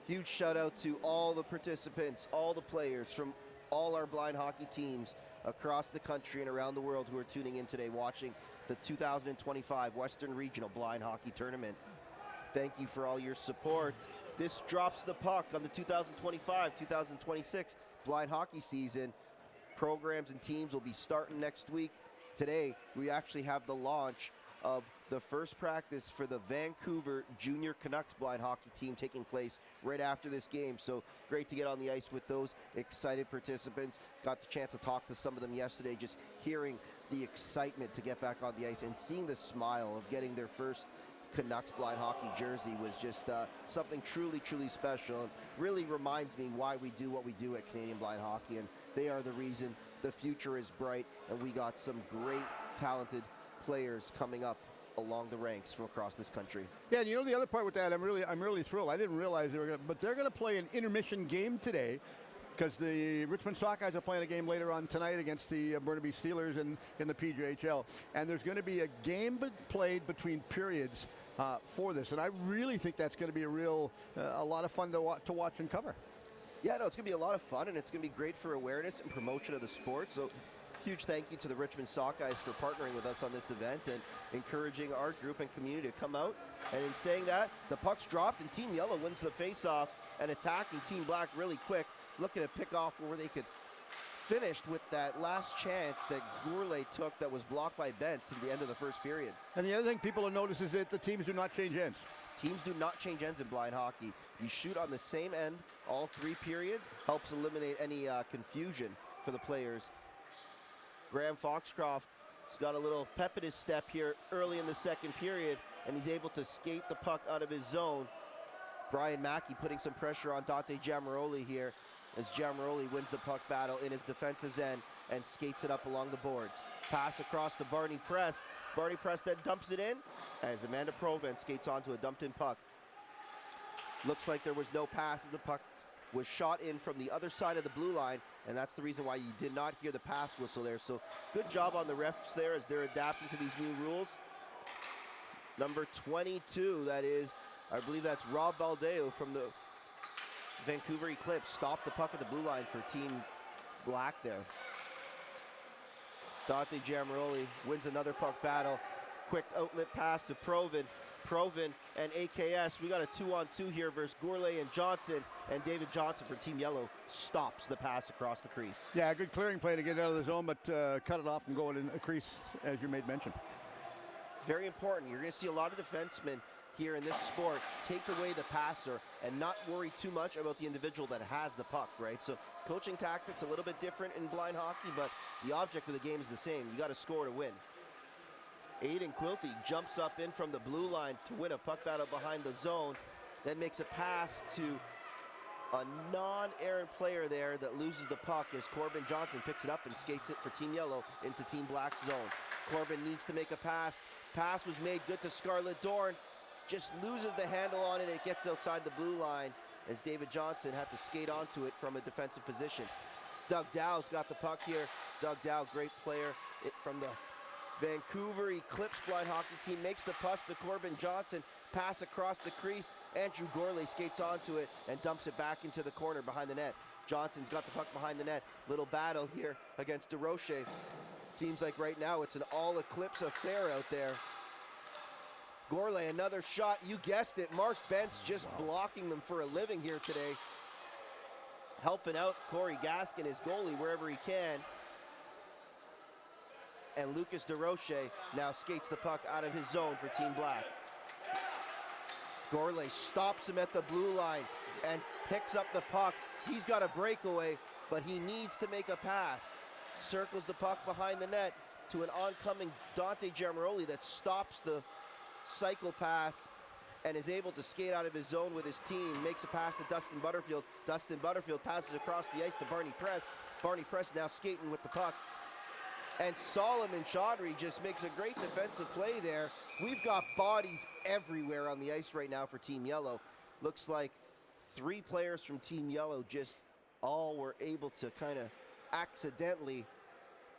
Huge shout out to all the participants, all the players from all our blind hockey teams across the country and around the world who are tuning in today, watching the 2025 Western Regional Blind Hockey Tournament. Thank you for all your support. This drops the puck on the 2025-2026 blind hockey season. Programs and teams will be starting next week. Today, we actually have the launch of the first practice for the Vancouver Junior Canucks blind hockey team taking place right after this game. So great to get on the ice with those excited participants. Got the chance to talk to some of them yesterday, just hearing the excitement to get back on the ice and seeing the smile of getting their first Canucks blind hockey jersey was just something truly, truly special, and really reminds me why we do what we do at Canadian Blind Hockey, and they are the reason the future is bright, and we got some great, talented players coming up along the ranks from across this country. Yeah, and you know the other part with that, I'm really thrilled. I didn't realize they were going to, but they're going to play an intermission game today, because the Richmond Sockeyes are playing a game later on tonight against the Burnaby Steelers in the PJHL, and there's going to be a game played between periods for this, and I really think that's going to be a lot of fun to watch and cover. Yeah, no, it's going to be a lot of fun, and it's going to be great for awareness and promotion of the sport. So huge thank you to the Richmond Sockeyes for partnering with us on this event and encouraging our group and community to come out. And in saying that, the puck's dropped, and Team Yellow wins the face-off and attacking Team Black really quick, looking to pick off where they could finished with that last chance that Gourlay took that was blocked by Bentz at the end of the first period. And the other thing people will notice is that the teams do not change ends. Teams do not change ends in blind hockey. You shoot on the same end all 3 periods, helps eliminate any confusion for the players. Graham Foxcroft's got a little pep in his step here early in the second period, and he's able to skate the puck out of his zone. Brian Mackey putting some pressure on Dante Giamaroli here, as Giamaroli wins the puck battle in his defensive end and skates it up along the boards. Pass across to Barney Press. Barney Press then dumps it in as Amanda Proven skates onto a dumped-in puck. Looks like there was no pass, and the puck was shot in from the other side of the blue line, and that's the reason why you did not hear the pass whistle there. So good job on the refs there as they're adapting to these new rules. Number 22, that is, I believe that's Rob Baldeo from the Vancouver Eclipse, stopped the puck at the blue line for Team Black there. Dante Giamaroli wins another puck battle. Quick outlet pass to Proven. Proven and AKS. We got a 2-on-2 here versus Gourlay and Johnson. And David Johnson for Team Yellow stops the pass across the crease. Yeah, good clearing play to get out of the zone, but cut it off and go in a crease, as you made mention. Very important. You're going to see a lot of defensemen here in this sport take away the passer and not worry too much about the individual that has the puck, right? So coaching tactics a little bit different in blind hockey, but the object of the game is the same. You got to score to win. Aiden Quilty jumps up in from the blue line to win a puck battle behind the zone, then makes a pass to a non-errant player there that loses the puck as Corbin Johnson picks it up and skates it for Team Yellow into Team Black's zone. Corbin needs to make a pass. Pass was made good to Scarlett Dorn. Just loses the handle on it, and it gets outside the blue line as David Johnson had to skate onto it from a defensive position. Doug Dow's got the puck here. Doug Dow, great player from the Vancouver Eclipse blind hockey team, makes the pass to Corbin Johnson. Pass across the crease. Andrew Gourlay skates onto it and dumps it back into the corner behind the net. Johnson's got the puck behind the net. Little battle here against DeRoche. Seems like right now it's an all-eclipse affair out there. Gourlay, another shot. You guessed it. Mark Bentz just blocking them for a living here today. Helping out Corey Gaskin, his goalie, wherever he can. And Lucas DeRoche now skates the puck out of his zone for Team Black. Gourlay stops him at the blue line and picks up the puck. He's got a breakaway, but he needs to make a pass. Circles the puck behind the net to an oncoming Dante Giamaroli that stops the cycle pass and is able to skate out of his zone with his team. Makes a pass to Dustin Butterfield. Dustin Butterfield passes across the ice to Barney Press. Barney Press now skating with the puck. And Solomon Chaudhry just makes a great defensive play there. We've got bodies everywhere on the ice right now for Team Yellow. Looks like 3 players from Team Yellow just all were able to kind of accidentally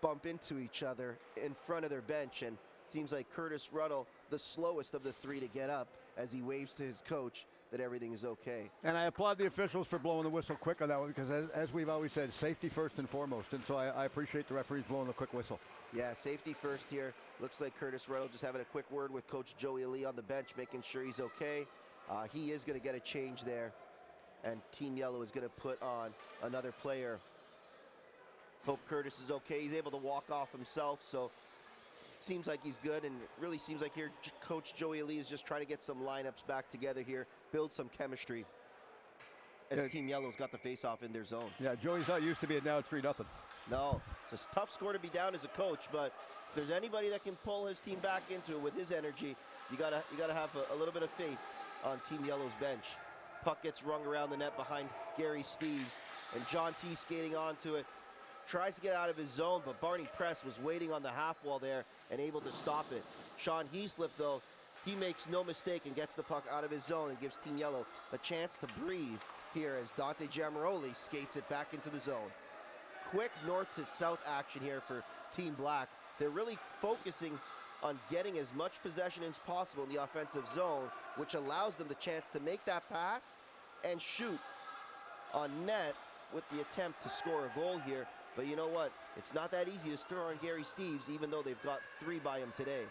bump into each other in front of their bench. And seems like Curtis Ruddle, the slowest of the 3 to get up, as he waves to his coach that everything is okay. And I applaud the officials for blowing the whistle quick on that one, because as we've always said, safety first and foremost. And so I appreciate the referees blowing the quick whistle. Yeah, safety first here. Looks like Curtis Ruddle just having a quick word with Coach Joey Lee on the bench, making sure he's okay. He is going to get a change there, and Team Yellow is going to put on another player. Hope Curtis is okay. He's able to walk off himself, so seems like he's good, and it really seems like here Coach Joey Lee is just trying to get some lineups back together here, build some chemistry, as Team Yellow's got the face-off in their zone. Yeah, Joey's not used to be it. Now it's 3-0. No, it's a tough score to be down as a coach, but if there's anybody that can pull his team back into it with his energy, you gotta have a little bit of faith on Team Yellow's bench. Puck gets rung around the net behind Gary Steves, and John T skating onto it. Tries to get out of his zone, but Barney Press was waiting on the half wall there and able to stop it. Sean Heaslip, though, he makes no mistake and gets the puck out of his zone and gives Team Yellow a chance to breathe here as Dante Giamaroli skates it back into the zone. Quick north to south action here for Team Black. They're really focusing on getting as much possession as possible in the offensive zone, which allows them the chance to make that pass and shoot on net with the attempt to score a goal here. But you know what? It's not that easy to score on Gary Steves, even though they've got 3 by him today.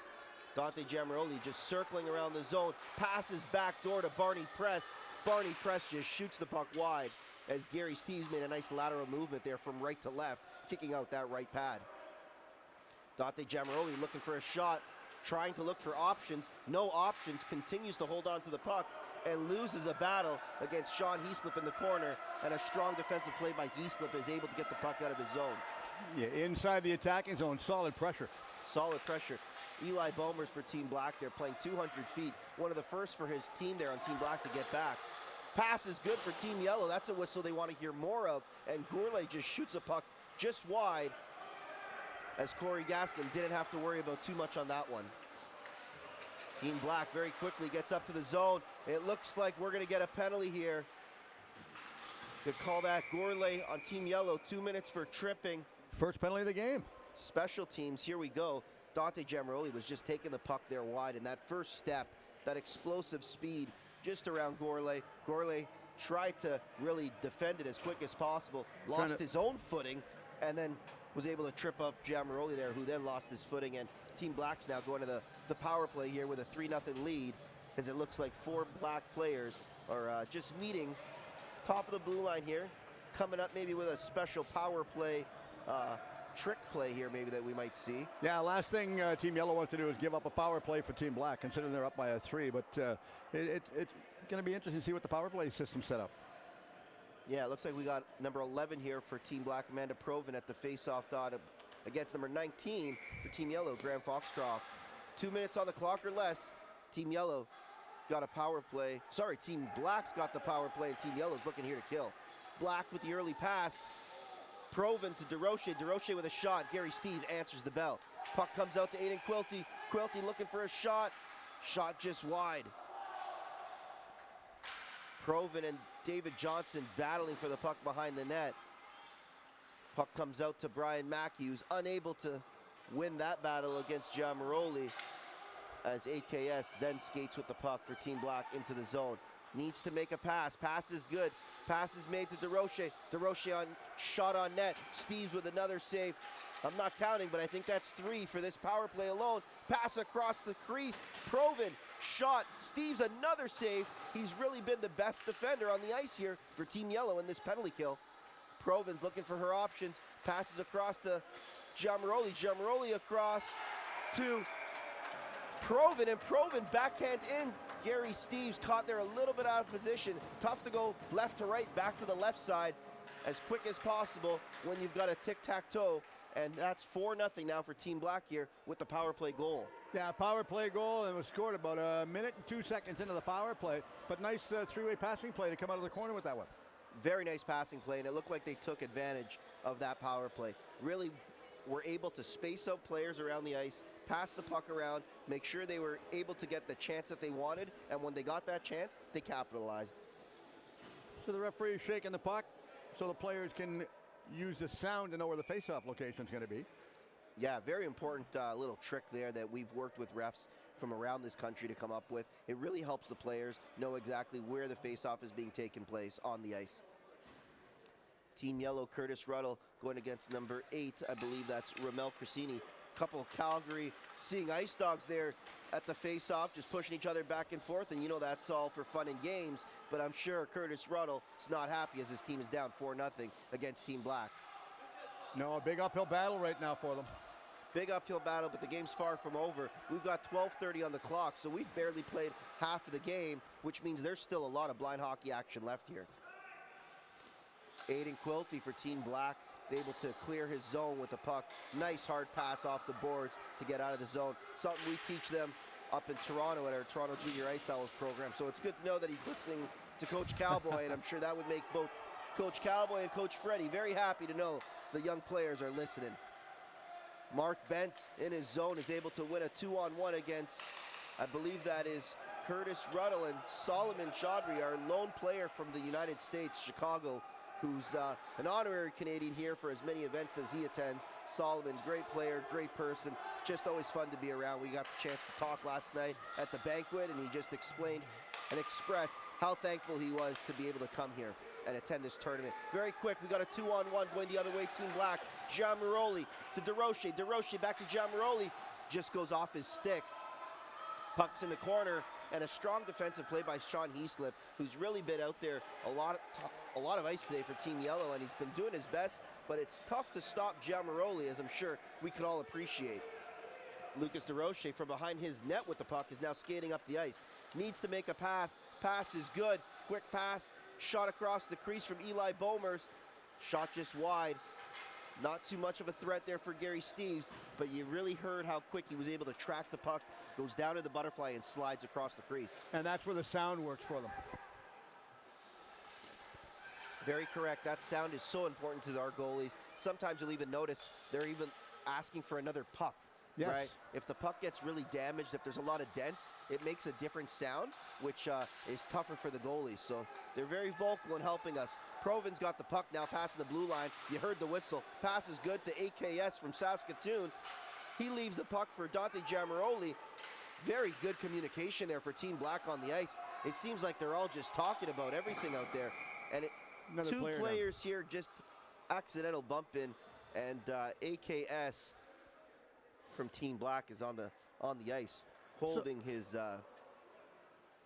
Dante Giamaroli just circling around the zone, passes back door to Barney Press. Barney Press just shoots the puck wide as Gary Steves made a nice lateral movement there from right to left, kicking out that right pad. Dante Giamaroli looking for a shot, trying to look for options. No options, continues to hold on to the puck and loses a battle against Sean Heaslip in the corner, and a strong defensive play by Heaslip is able to get the puck out of his zone. Yeah, inside the attacking zone, solid pressure. Solid pressure. Eli Bomers for Team Black. They're playing 200 feet. One of the first for his team there on Team Black to get back. Pass is good for Team Yellow. That's a whistle they want to hear more of. And Gourlay just shoots a puck just wide, as Corey Gaskin didn't have to worry about too much on that one. Team Black very quickly gets up to the zone. It looks like we're going to get a penalty here. Good call back. Gourlay on Team Yellow. 2 minutes for tripping. First penalty of the game. Special teams, here we go. Dante Giamaroli was just taking the puck there wide, and that first step, that explosive speed just around Gourlay. Gourlay tried to really defend it as quick as possible, lost his own footing, and then was able to trip up Giamaroli there, who then lost his footing. And Team Black's now going to the power play here with a 3-0 lead, as it looks like 4 Black players are just meeting top of the blue line here, coming up maybe with a special power play trick play here maybe that we might see. Yeah, last thing Team Yellow wants to do is give up a power play for Team Black, considering they're up by a 3. But it's going to be interesting to see what the power play system set up. Yeah, it looks like we got number 11 here for Team Black, Amanda Provin at the face-off dot against number 19 for Team Yellow, Graham Foxcroft. 2 minutes on the clock or less. Team Yellow got a power play. Sorry, Team Black's got the power play, and Team Yellow's looking here to kill. Black with the early pass. Provin to DeRoche. DeRoche with a shot. Gary Steve answers the bell. Puck comes out to Aiden Quilty. Quilty looking for a shot. Shot just wide. Provin and David Johnson battling for the puck behind the net. Puck comes out to Brian Mackey, who's unable to win that battle against Giamaroli, as AKS then skates with the puck for Team Black into the zone. Needs to make a pass. Pass is good. Pass is made to DeRoche. DeRoche on shot on net. Steves with another save. I'm not counting, but I think that's 3 for this power play alone. Pass across the crease. Provin, shot. Steves, another save. He's really been the best defender on the ice here for Team Yellow in this penalty kill. Provin's looking for her options. Passes across to Giammaroli. Giammaroli across to Provin, and Provin backhands in. Gary Steves caught there a little bit out of position. Tough to go left to right, back to the left side as quick as possible when you've got a tic-tac-toe. And that's 4-0 now for Team Black here with the power play goal. Yeah, power play goal, and it was scored about a minute and 2 seconds into the power play. But nice three-way passing play to come out of the corner with that one. Very nice passing play, and it looked like they took advantage of that power play. Really were able to space out players around the ice, pass the puck around, make sure they were able to get the chance that they wanted, and when they got that chance, they capitalized. So the referee is shaking the puck so the players can use the sound to know where the face-off location is going to be. Yeah, very important little trick there that we've worked with refs from around this country to come up with. It really helps the players know exactly where the face-off is being taken place on the ice. Team Yellow, Curtis Ruddle going against number 8. I believe that's Ramel Crescini. Couple of Calgary seeing Ice Dogs there at the face-off, just pushing each other back and forth, and you know that's all for fun and games, but I'm sure Curtis Ruddle is not happy as his team is down 4-0 against Team Black. No, a big uphill battle right now for them. Big uphill battle, but the game's far from over. We've got 12:30 on the clock, so we've barely played half of the game, which means there's still a lot of blind hockey action left here. Aiden Quilty for Team Black is able to clear his zone with the puck. Nice hard pass off the boards to get out of the zone. Something we teach them up in Toronto at our Toronto Junior Ice Owls program. So it's good to know that he's listening to Coach Cowboy, and I'm sure that would make both Coach Cowboy and Coach Freddie very happy to know the young players are listening. Mark Bentz in his zone is able to win a 2-on-1 against, I believe that is Curtis Ruddle, and Solomon Chaudhry, our lone player from the United States, Chicago, who's an honorary Canadian here for as many events as he attends. Solomon, great player, great person, just always fun to be around. We got the chance to talk last night at the banquet, and he just explained and expressed how thankful he was to be able to come here and attend this tournament. Very quick, we got a 2-on-1 going the other way, Team Black. Giammaroli to DeRoche. DeRoche back to Giammaroli. Just goes off his stick. Puck's in the corner, and a strong defensive play by Sean Heaslip, who's really been out there a lot of ice today for Team Yellow, and he's been doing his best, but it's tough to stop Giammaroli, as I'm sure we can all appreciate. Lucas DeRoche from behind his net with the puck is now skating up the ice. Needs to make a pass. Pass is good. Quick pass. Shot across the crease from Eli Bomers. Shot just wide. Not too much of a threat there for Gary Steves, but you really heard how quick he was able to track the puck, goes down to the butterfly and slides across the crease. And that's where the sound works for them. Very correct. That sound is so important to our goalies. Sometimes you'll even notice they're even asking for another puck. Yes. Right? If the puck gets really damaged, if there's a lot of dents, it makes a different sound, which is tougher for the goalies. So they're very vocal in helping us. Provin's got the puck now passing the blue line. You heard the whistle. Pass is good to AKS from Saskatoon. He leaves the puck for Dante Giammaroli. Very good communication there for Team Black on the ice. It seems like they're all just talking about everything out there. And two players here just accidental bump in, and AKS from Team Black is on the ice holding his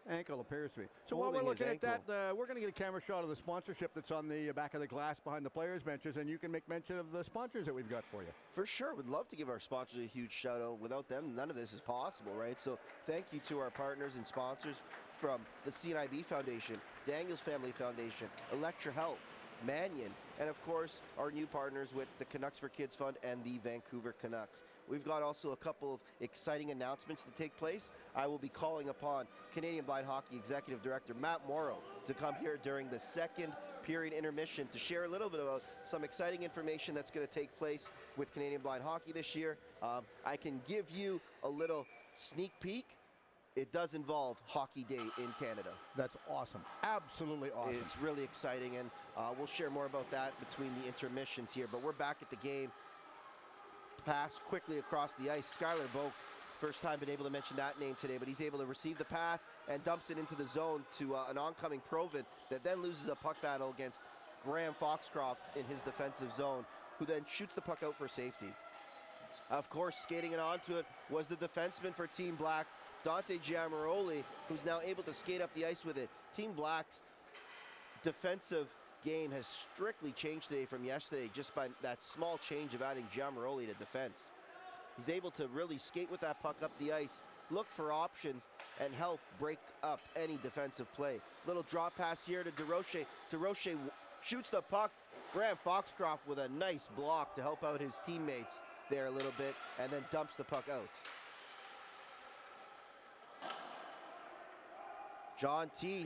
ankle, appears to be. So while we're looking at that, we're going to get a camera shot of the sponsorship that's on the back of the glass behind the players' benches, and you can make mention of the sponsors that we've got for you. For sure. Would love to give our sponsors a huge shout out. Without them, none of this is possible, right? So thank you to our partners and sponsors from the CNIB Foundation, Daniels Family Foundation, Electra Health, Mannion, and of course our new partners with the Canucks for Kids Fund and the Vancouver Canucks. We've got also a couple of exciting announcements to take place. I will be calling upon Canadian Blind Hockey Executive Director Matt Morrow to come here during the second period intermission to share a little bit about some exciting information that's going to take place with Canadian Blind Hockey this year. I can give you a little sneak peek. It does involve Hockey Day in Canada. That's awesome. Absolutely awesome. It's really exciting, and we'll share more about that between the intermissions here. But we're back at the game. Pass quickly across the ice. Skylar Boak, first time been able to mention that name today, but he's able to receive the pass and dumps it into the zone to an oncoming Provin that then loses a puck battle against Graham Foxcroft in his defensive zone, who then shoots the puck out for safety. Of course, skating it onto it was the defenseman for Team Black, Dante Giamaroli, who's now able to skate up the ice with it. Team Black's defensive game has strictly changed today from yesterday just by that small change of adding Giamaroli to defense. He's able to really skate with that puck up the ice, look for options, and help break up any defensive play. Little drop pass here to DeRoche. DeRoche shoots the puck. Graham Foxcroft with a nice block to help out his teammates there a little bit, and then dumps the puck out. John T.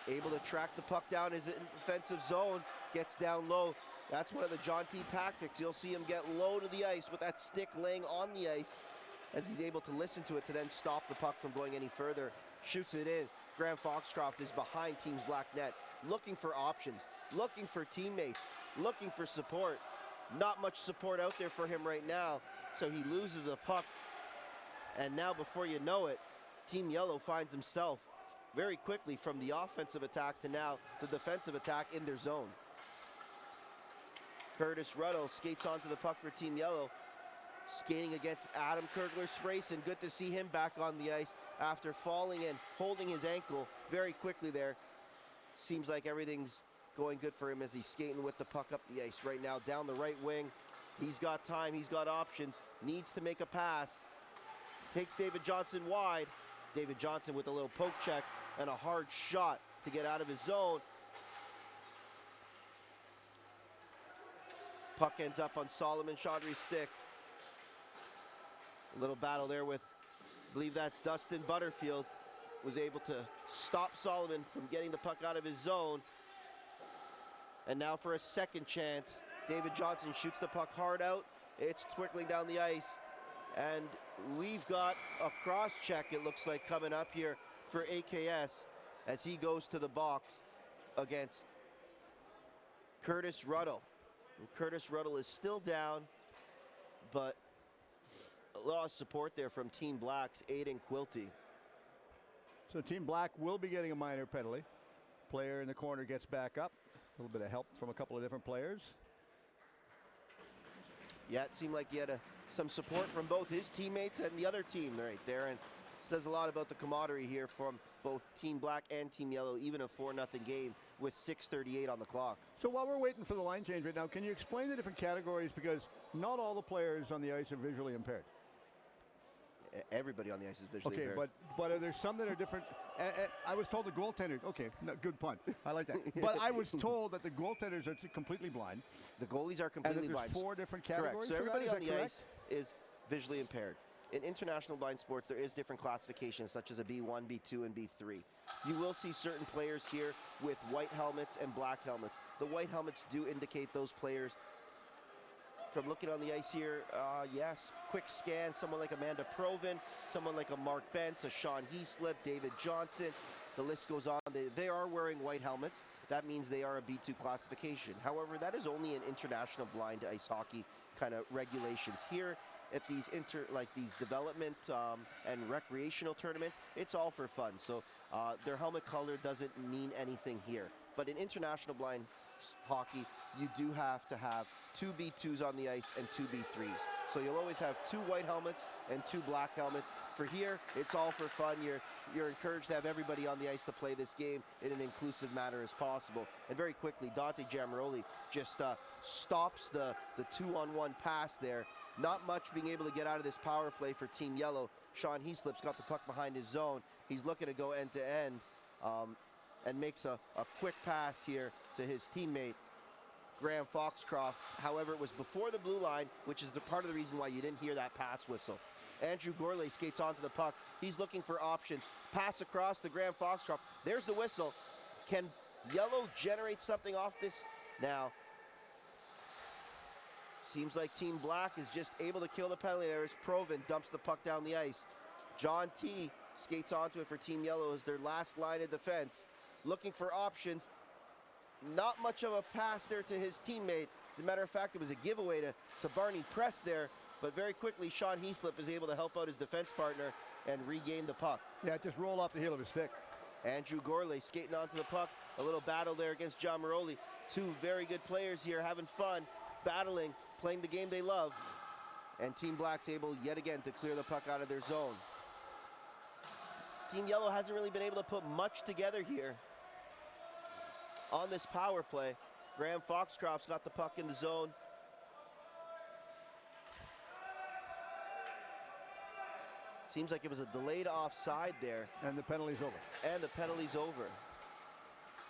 able to track the puck down his defensive zone, gets down low. That's one of the John T tactics. You'll see him get low to the ice with that stick laying on the ice as he's able to listen to it to then stop the puck from going any further. Shoots it in. Graham Foxcroft is behind Team's Black net, looking for options, looking for teammates, looking for support. Not much support out there for him right now, so he loses a puck. And now before you know it, Team Yellow finds himself very quickly from the offensive attack to now the defensive attack in their zone. Curtis Ruddle skates onto the puck for Team Yellow, skating against Adam Kirkler-Sprayson. Good to see him back on the ice after falling and holding his ankle very quickly there. Seems like everything's going good for him as he's skating with the puck up the ice right now down the right wing. He's got time, he's got options, needs to make a pass. Takes David Johnson wide. David Johnson with a little poke check and a hard shot to get out of his zone. Puck ends up on Solomon Chaudhry's stick. A little battle there with, I believe that's Dustin Butterfield, was able to stop Solomon from getting the puck out of his zone. And now for a second chance, David Johnson shoots the puck hard out. It's twinkling down the ice. And we've got a cross check, it looks like, coming up here for AKS as he goes to the box against Curtis Ruddle. And Curtis Ruddle is still down, but a lot of support there from Team Black's Aiden Quilty. So Team Black will be getting a minor penalty. Player in the corner gets back up. A little bit of help from a couple of different players. Yeah, it seemed like he had some support from both his teammates and the other team right there, and says a lot about the camaraderie here from both Team Black and Team Yellow, even a 4-0 game with 6:38 on the clock. So while we're waiting for the line change right now, can you explain the different categories, because not all the players on the ice are visually impaired? Everybody on the ice is visually impaired. Okay, but are there some that are different? I was told the goaltenders, okay, no, good pun, I like that. But I was told that the goaltenders are completely blind. The goalies are completely and that blind. there's 4 different categories. Correct. So everybody on the correct? ice is visually impaired. In international blind sports, there is different classifications, such as a B1, B2, and B3. You will see certain players here with white helmets and black helmets. The white helmets do indicate those players. From looking on the ice here, yes, quick scan, someone like Amanda Provin, someone like a Mark Bentz, a Sean Heaslip, David Johnson, the list goes on. They are wearing white helmets. That means they are a B2 classification. However, that is only an international blind ice hockey kind of regulations. Here at these these development and recreational tournaments, it's all for fun. So their helmet color doesn't mean anything here. But in international blind hockey, you do have to have 2 B2s on the ice and 2 B3s. So you'll always have 2 white helmets and 2 black helmets. For here, it's all for fun. You're encouraged to have everybody on the ice to play this game in an inclusive manner as possible. And very quickly, Dante Giamaroli just stops the 2-on-1 pass there. Not much being able to get out of this power play for Team Yellow. Sean Heaslip's got the puck behind his zone. He's looking to go end to end and makes a quick pass here to his teammate, Graham Foxcroft. However, it was before the blue line, which is part of the reason why you didn't hear that pass whistle. Andrew Gourlay skates onto the puck. He's looking for options. Pass across to Graham Foxcroft. There's the whistle. Can Yellow generate something off this? Now, seems like Team Black is just able to kill the penalty there as Provin dumps the puck down the ice. John T skates onto it for Team Yellow as their last line of defense. Looking for options. Not much of a pass there to his teammate. As a matter of fact, it was a giveaway to Barney Press there, but very quickly Sean Heaslip is able to help out his defense partner and regain the puck. Yeah, just roll off the heel of his stick. Andrew Gourlay skating onto the puck. A little battle there against Giamaroli. 2 very good players here having fun. battling, playing the game they love. And Team Black's able yet again to clear the puck out of their zone. Team Yellow hasn't really been able to put much together here on this power play. Graham Foxcroft's got the puck in the zone. Seems like it was a delayed offside there. And the penalty's over. And the penalty's over.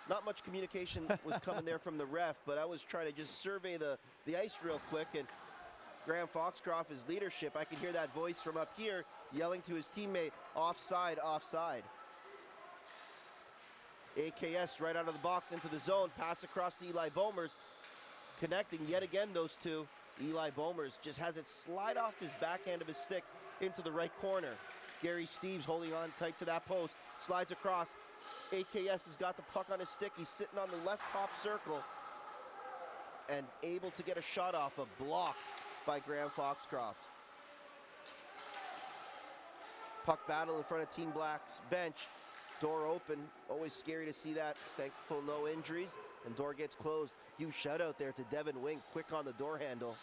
Not much communication was coming there from the ref, but I was trying to just survey the ice real quick, and Graham Foxcroft, his leadership, I can hear that voice from up here yelling to his teammate, offside, offside. AKS right out of the box into the zone, pass across to Eli Bomers, connecting yet again those two. Eli Bomers just has it slide off his backhand of his stick into the right corner. Gary Steves holding on tight to that post, slides across. AKS has got the puck on his stick. He's sitting on the left top circle and able to get a shot off, but blocked by Graham Foxcroft. Puck battle in front of Team Black's bench. Door open, always scary to see that. Thankful no injuries, and door gets closed. Huge shout out there to Devin Wing, quick on the door handle.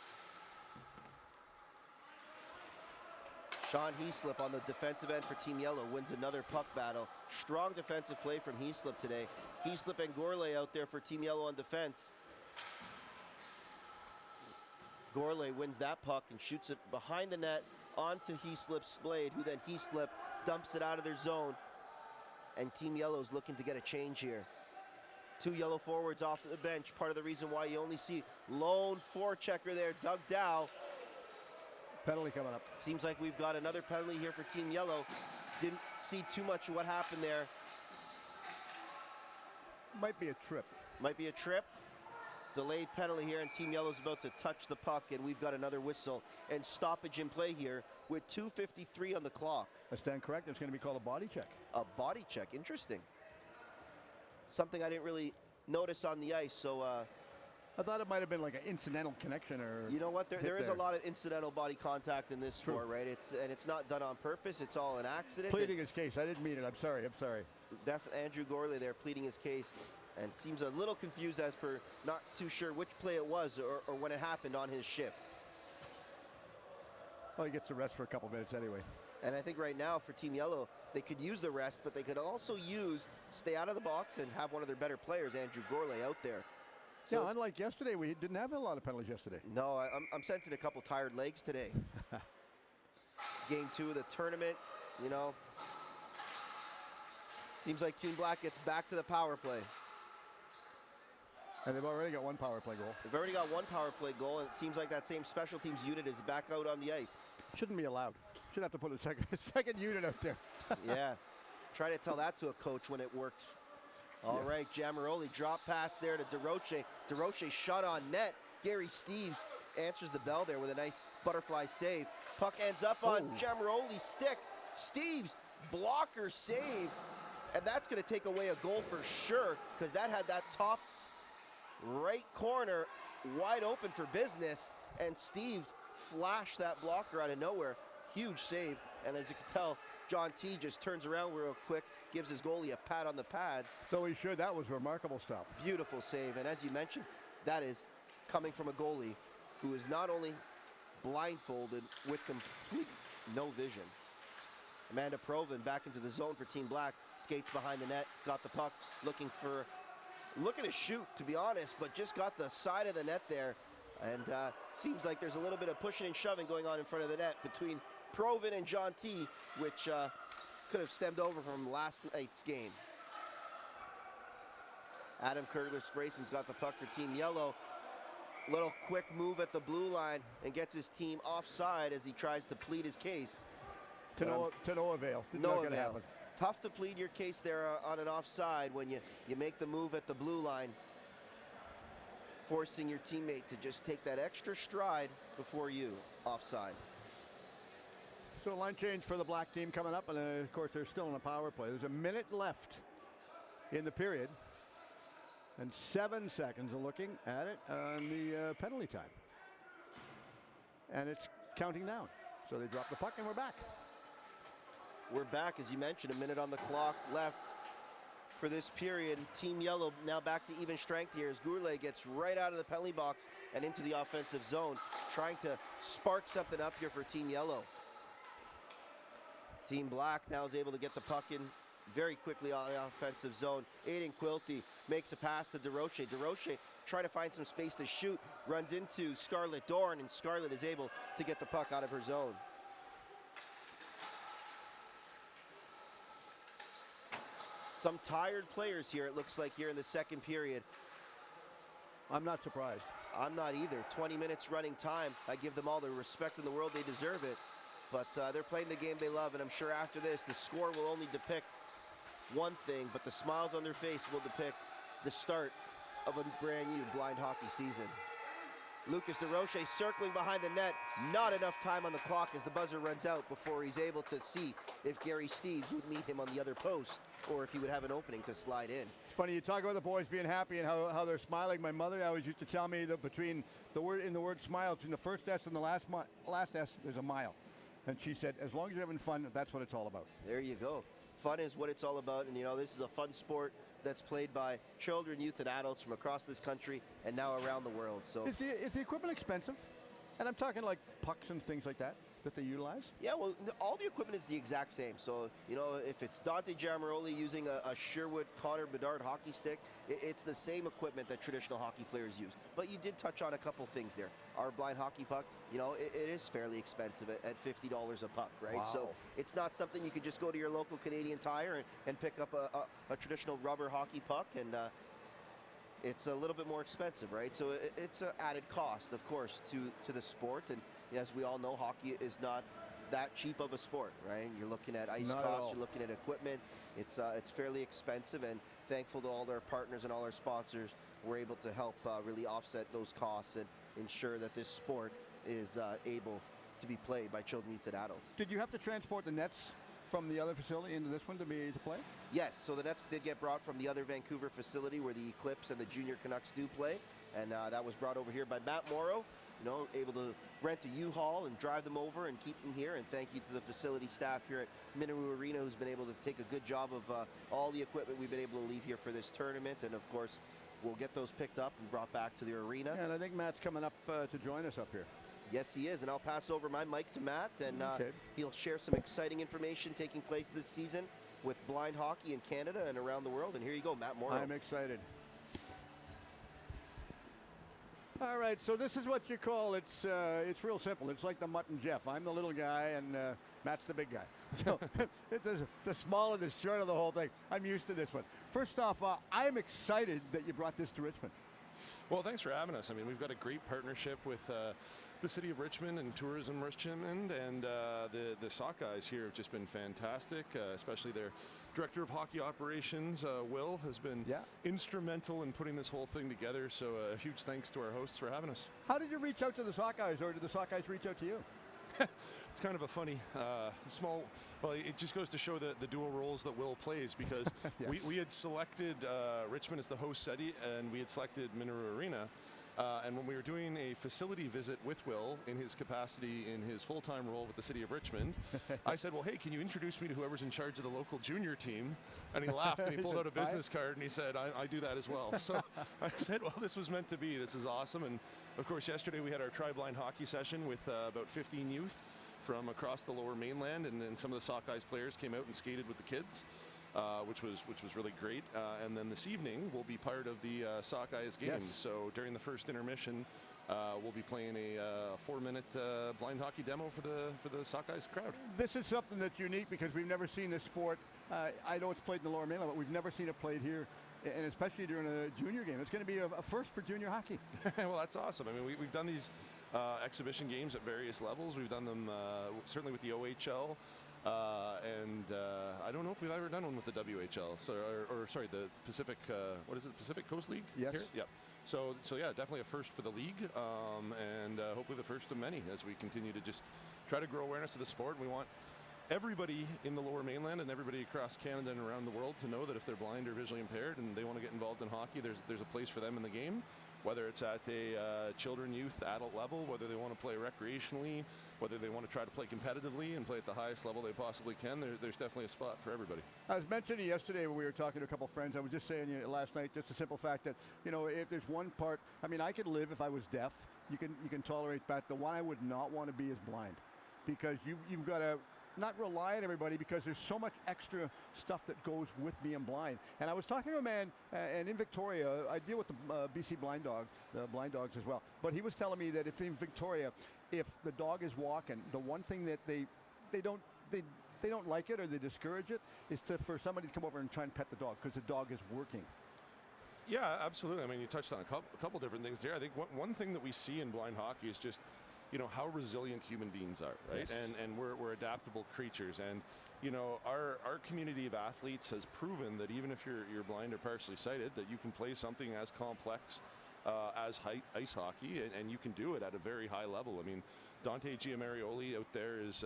Sean Heaslip on the defensive end for Team Yellow wins another puck battle. Strong defensive play from Heaslip today. Heaslip and Gourlay out there for Team Yellow on defense. Gourlay wins that puck and shoots it behind the net onto Heaslip's blade, who then Heaslip dumps it out of their zone. And Team Yellow's looking to get a change here. Two Yellow forwards off to the bench. Part of the reason why you only see lone forechecker there, Doug Dow. Penalty coming up. Seems like we've got another penalty here for Team Yellow. Didn't see too much of what happened there. Might be a trip. Might be a trip. Delayed penalty here, and Team Yellow's about to touch the puck, and we've got another whistle and stoppage in play here with 2:53 on the clock. I stand correct. It's going to be called a body check. A body check, interesting. Something I didn't really notice on the ice, so I thought it might have been like an incidental connection or. you know what? There hit is there. a lot of incidental body contact in this True. sport, right? It's not done on purpose. It's all an accident. Pleading his case. I didn't mean it. I'm sorry. I'm sorry. Andrew Gourlay there pleading his case, and seems a little confused as per not too sure which play it was or when it happened on his shift. Well, he gets to rest for a couple minutes anyway. And I think right now for Team Yellow, they could use the rest, but they could also stay out of the box and have one of their better players, Andrew Gourlay, out there. So Yeah, unlike yesterday, we didn't have a lot of penalties yesterday. no, I'm sensing a couple tired legs today. Game 2 of the tournament, you know. Seems like Team Black gets back to the power play. And they've already got one power play goal. They've already got one power play goal, and it seems like that same special teams unit is back out on the ice. Shouldn't be allowed. Should have to put a second unit out there. Yeah. Try to tell that to a coach when it works. All right, Jamaroli drop pass there to DeRoche. DeRoche shot on net. Gary Steves answers the bell there with a nice butterfly save. Puck ends up on Jamaroli's stick. Steves, blocker save. And that's going to take away a goal for sure, because that had that top right corner wide open for business. And Steve flashed that blocker out of nowhere. Huge save. And as you can tell, John T just turns around real quick, gives his goalie a pat on the pads. So he should. That was remarkable stuff. Beautiful save. And as you mentioned, that is coming from a goalie who is not only blindfolded with complete no vision. Amanda Provin back into the zone for Team Black. Skates behind the net. He's got the puck, looking to shoot, to be honest, but just got the side of the net there. And seems like there's a little bit of pushing and shoving going on in front of the net between Provin and John T, which could have stemmed over from last night's game. Adam Kurtler-Sprayson's got the puck for Team Yellow. Little quick move at the blue line and gets his team offside as he tries to plead his case. To no avail. It's No not going to avail. happen. Tough to plead your case there on an offside when you make the move at the blue line, forcing your teammate to just take that extra stride before you offside. So a line change for the black team coming up, and of course they're still in a power play. There's a minute left in the period, and 7 seconds of looking at it on the penalty time. And it's counting down. So they drop the puck, and we're back. We're back, as you mentioned, a minute on the clock left for this period. Team Yellow now back to even strength here as Gourlay gets right out of the penalty box and into the offensive zone, trying to spark something up here for Team Yellow. Team Black now is able to get the puck in very quickly on the offensive zone. Aiden Quilty makes a pass to DeRoche. DeRoche trying to find some space to shoot, runs into Scarlett Dorn, and Scarlett is able to get the puck out of her zone. Some tired players here, it looks like, here in the second period. I'm not surprised. I'm not either. 20 minutes running time. I give them all the respect in the world. They deserve it. But they're playing the game they love, and I'm sure after this, the score will only depict one thing, but the smiles on their face will depict the start of a brand new blind hockey season. Lucas DeRoche circling behind the net. Not enough time on the clock as the buzzer runs out before he's able to see if Gary Steeves would meet him on the other post or if he would have an opening to slide in. It's funny, you talk about the boys being happy and how they're smiling. My mother always used to tell me that between the word smile, between the first S and the last S, there's a mile. And she said, as long as you're having fun, that's what it's all about. There you go. Fun is what it's all about, and you know, this is a fun sport that's played by children, youth, and adults from across this country and now around the world. So is the equipment expensive? And I'm talking like pucks and things like that they utilize? Yeah, well, all the equipment is the exact same. So, you know, if it's Dante Giamaroli using a Sherwood Connor Bedard hockey stick, it's the same equipment that traditional hockey players use. But you did touch on a couple things there. Our blind hockey puck, you know, it is fairly expensive at $50 a puck, right? Wow. So it's not something you could just go to your local Canadian Tire and pick up a traditional rubber hockey puck, and it's a little bit more expensive, right? So it's an added cost, of course, to the sport. And as we all know, hockey is not that cheap of a sport, right? You're looking at ice Not at costs, all. you're looking at equipment. It's fairly expensive, and thankful to all our partners and all our sponsors, we're able to help really offset those costs and ensure that this sport is able to be played by children, youth, and adults. Did you have to transport the nets from the other facility into this one to be able to play? Yes, so the nets did get brought from the other Vancouver facility where the Eclipse and the Junior Canucks do play, and that was brought over here by Matt Morrow. You know, able to rent a U-Haul and drive them over and keep them here. And thank you to the facility staff here at Minoru Arena, who's been able to take a good job of all the equipment we've been able to leave here for this tournament. And of course, we'll get those picked up and brought back to the arena. And I think Matt's coming up to join us up here. Yes, he is, and I'll pass over my mic to Matt, and Okay. he'll share some exciting information taking place this season with blind hockey in Canada and around the world. And here you go, Matt Morrow. I'm excited. All right, so this is what you call it's real simple. It's like the Mutt and Jeff. I'm the little guy, and Matt's the big guy. So it's the small and the short of the whole thing. I'm used to this one. First off, I'm excited that you brought this to Richmond. Well, thanks for having us. I mean, we've got a great partnership with the City of Richmond and Tourism Richmond, and the Sockeyes here have just been fantastic, especially their Director of Hockey Operations, Will, has been instrumental in putting this whole thing together, so a huge thanks to our hosts for having us. How did you reach out to the Sockeyes, or did the Sockeyes reach out to you? It's kind of a funny, small, well, it just goes to show the dual roles that Will plays, because Yes. we had selected Richmond as the host city, and we had selected Minoru Arena. And when we were doing a facility visit with Will in his capacity in his full-time role with the City of Richmond, I said, well, hey, can you introduce me to whoever's in charge of the local junior team? And he laughed, and he pulled out a business card, and he said, I do that as well. So I said, well, this was meant to be. This is awesome. And, of course, yesterday we had our tri-blind hockey session with about 15 youth from across the Lower Mainland, and then some of the Sockeyes players came out and skated with the kids. Which was really great. And then this evening we'll be part of the Sockeyes games. Yes. So during the first intermission, we'll be playing a 4-minute blind hockey demo for the Sockeyes crowd. This is something that's unique because we've never seen this sport. I know it's played in the Lower Mainland, but we've never seen it played here, and especially during a junior game. It's going to be a first for junior hockey. Well, that's awesome. I mean, we've done these exhibition games at various levels. We've done them certainly with the OHL. And I don't know if we've ever done one with the WHL, so, or sorry, the Pacific, what is it, Pacific Coast League? Yes. Here? Yep. So yeah, definitely a first for the league, and hopefully the first of many as we continue to just try to grow awareness of the sport. And we want everybody in the Lower Mainland and everybody across Canada and around the world to know that if they're blind or visually impaired and they want to get involved in hockey, there's a place for them in the game. whether it's at a children, youth, adult level, whether they want to play recreationally, whether they want to try to play competitively and play at the highest level they possibly can. There's definitely a spot for everybody. I was mentioning yesterday when we were talking to a couple friends, I was just saying last night, just the simple fact that, if there's one part, I mean, I could live if I was deaf. You can tolerate that. The one I would not want to be is blind, because you've got to not rely on everybody, because there's so much extra stuff that goes with being blind. And I was talking to a man, and in Victoria, I deal with the BC blind dogs as well. But he was telling me that if in Victoria, if the dog is walking, the one thing that they don't like it, or they discourage it, is for somebody to come over and try and pet the dog, because the dog is working. Yeah, absolutely. I mean, you touched on a couple different things there. I think one thing that we see in blind hockey is just, how resilient human beings are, right? Yes. And we're adaptable creatures. And, our community of athletes has proven that even if you're blind or partially sighted, that you can play something as complex as ice hockey, and you can do it at a very high level. I mean, Dante Giamarioli out there is,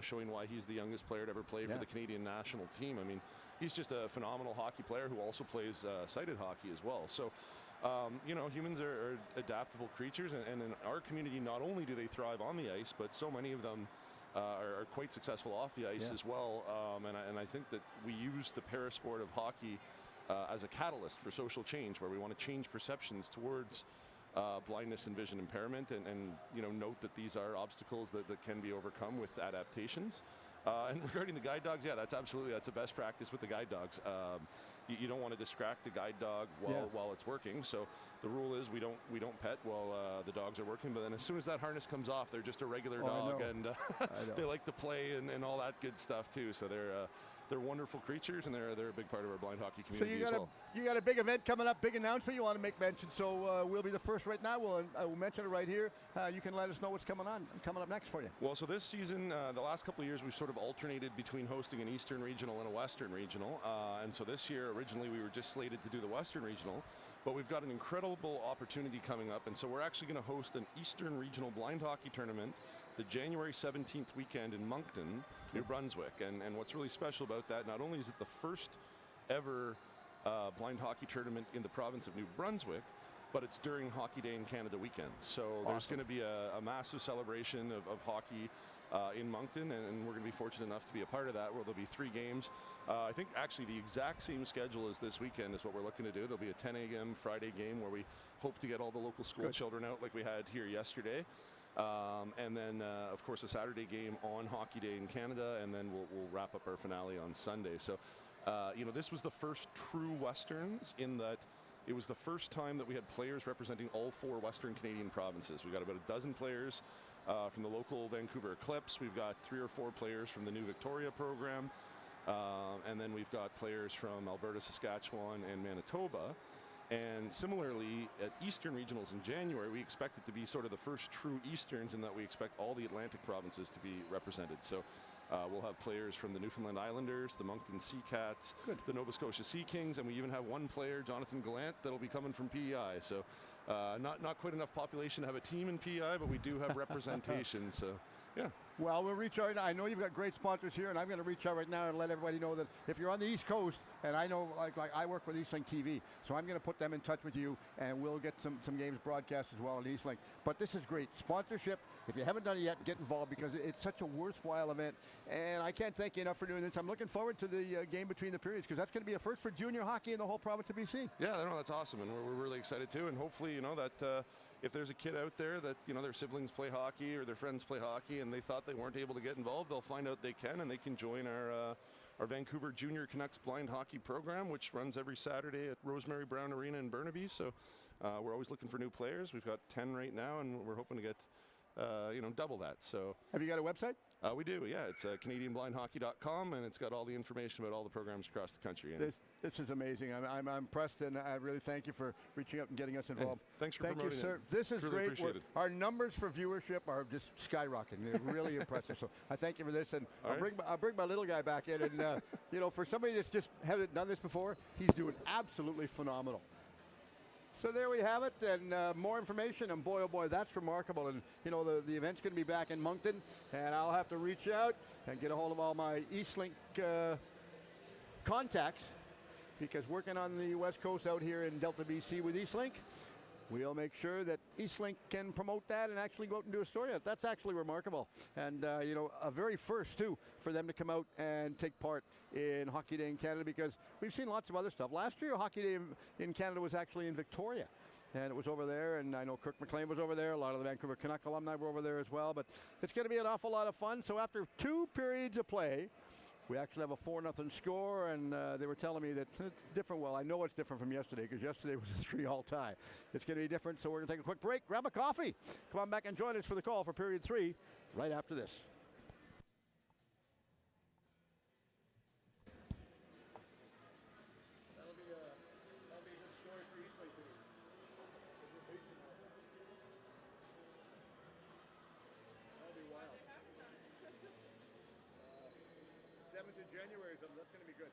showing why he's the youngest player to ever play for the Canadian national team. I mean, he's just a phenomenal hockey player who also plays sighted hockey as well. So, humans are adaptable creatures, and in our community, not only do they thrive on the ice, but so many of them are quite successful off the ice as well. And I think that we use the parasport of hockey as a catalyst for social change, where we want to change perceptions towards blindness and vision impairment, and note that these are obstacles that can be overcome with adaptations. And regarding the guide dogs, that's a best practice with the guide dogs. You don't want to distract the guide dog while it's working. So the rule is we don't pet while the dogs are working. But then as soon as that harness comes off, they're just a regular dog, and they like to play and all that good stuff too. So they're wonderful creatures, and they're a big part of our blind hockey community as well. You got a big event coming up, big announcement you want to make mention. So we'll be the first right now. We'll mention it right here. You can let us know what's coming up next for you. Well, so this season, the last couple of years, we've sort of alternated between hosting an Eastern Regional and a Western Regional. And so this year, originally, we were just slated to do the Western Regional, but we've got an incredible opportunity coming up. And so we're actually going to host an Eastern Regional blind hockey tournament the January 17th weekend in Moncton, New Brunswick. And what's really special about that, not only is it the first ever blind hockey tournament in the province of New Brunswick, but it's during Hockey Day in Canada weekend. So there's going to be a massive celebration of hockey in Moncton, and we're going to be fortunate enough to be a part of that, where there'll be 3 games. I think actually the exact same schedule as this weekend is what we're looking to do. There'll be a 10 a.m. Friday game where we hope to get all the local school children out like we had here yesterday. And then, of course, a Saturday game on Hockey Day in Canada, and then we'll wrap up our finale on Sunday. So, this was the first true Westerns, in that it was the first time that we had players representing all 4 Western Canadian provinces. We got about a dozen players from the local Vancouver Eclipse. We've got 3 or 4 players from the New Victoria program. And then we've got players from Alberta, Saskatchewan, and Manitoba. And similarly, at Eastern Regionals in January, we expect it to be sort of the first true Easterns, in that we expect all the Atlantic provinces to be represented. So we'll have players from the Newfoundland Islanders, the Moncton Sea Cats, the Nova Scotia Sea Kings, and we even have one player, Jonathan Gallant, that'll be coming from PEI. So not quite enough population to have a team in PEI, but we do have representation. So, yeah. Well, we'll reach out. I know you've got great sponsors here, and I'm going to reach out right now and let everybody know that if you're on the East Coast, and I know, like I work with Eastlink TV, so I'm going to put them in touch with you, and we'll get some games broadcast as well on Eastlink. But this is great sponsorship. If you haven't done it yet, get involved, because it's such a worthwhile event, and I can't thank you enough for doing this. I'm looking forward to the game between the periods, because that's going to be a first for junior hockey in the whole province of BC. Yeah, no, that's awesome, and we're really excited too. And hopefully, that if there's a kid out there that their siblings play hockey or their friends play hockey, and they thought they weren't able to get involved, they'll find out they can, and they can join our Vancouver Junior Canucks blind hockey program, which runs every Saturday at Rosemary Brown Arena in Burnaby. So we're always looking for new players. We've got 10 right now, and we're hoping to get double that. So have you got a website? We do, yeah. It's CanadianBlindHockey.com, and it's got all the information about all the programs across the country. This is amazing. I'm impressed, and I really thank you for reaching out and getting us involved. Thanks for promoting promoting it. Thank you, sir. This is really great. Appreciate it. Our numbers for viewership are just skyrocketing. They're really impressive. So I thank you for this, and I'll bring my little guy back in. And for somebody that's just hasn't done this before, he's doing absolutely phenomenal. So there we have it, and more information, and boy, oh boy, that's remarkable. And, the event's going to be back in Moncton, and I'll have to reach out and get a hold of all my Eastlink contacts, because working on the West Coast out here in Delta, BC with Eastlink, We'll make sure that Eastlink can promote that and actually go out and do a story on it. That's actually remarkable. And, a very first, too, for them to come out and take part in Hockey Day in Canada, because we've seen lots of other stuff. Last year, Hockey Day in Canada was actually in Victoria. And it was over there, and I know Kirk McLean was over there. A lot of the Vancouver Canuck alumni were over there as well. But it's going to be an awful lot of fun. So after 2 periods of play, we actually have a 4-0 score, and they were telling me that it's different. Well, I know it's different from yesterday, because yesterday was a 3-all tie. It's going to be different, so we're going to take a quick break, grab a coffee. Come on back and join us for the call for period 3 right after this. That'll be a good story for Eastlink. 7th of January, so that's going to be good.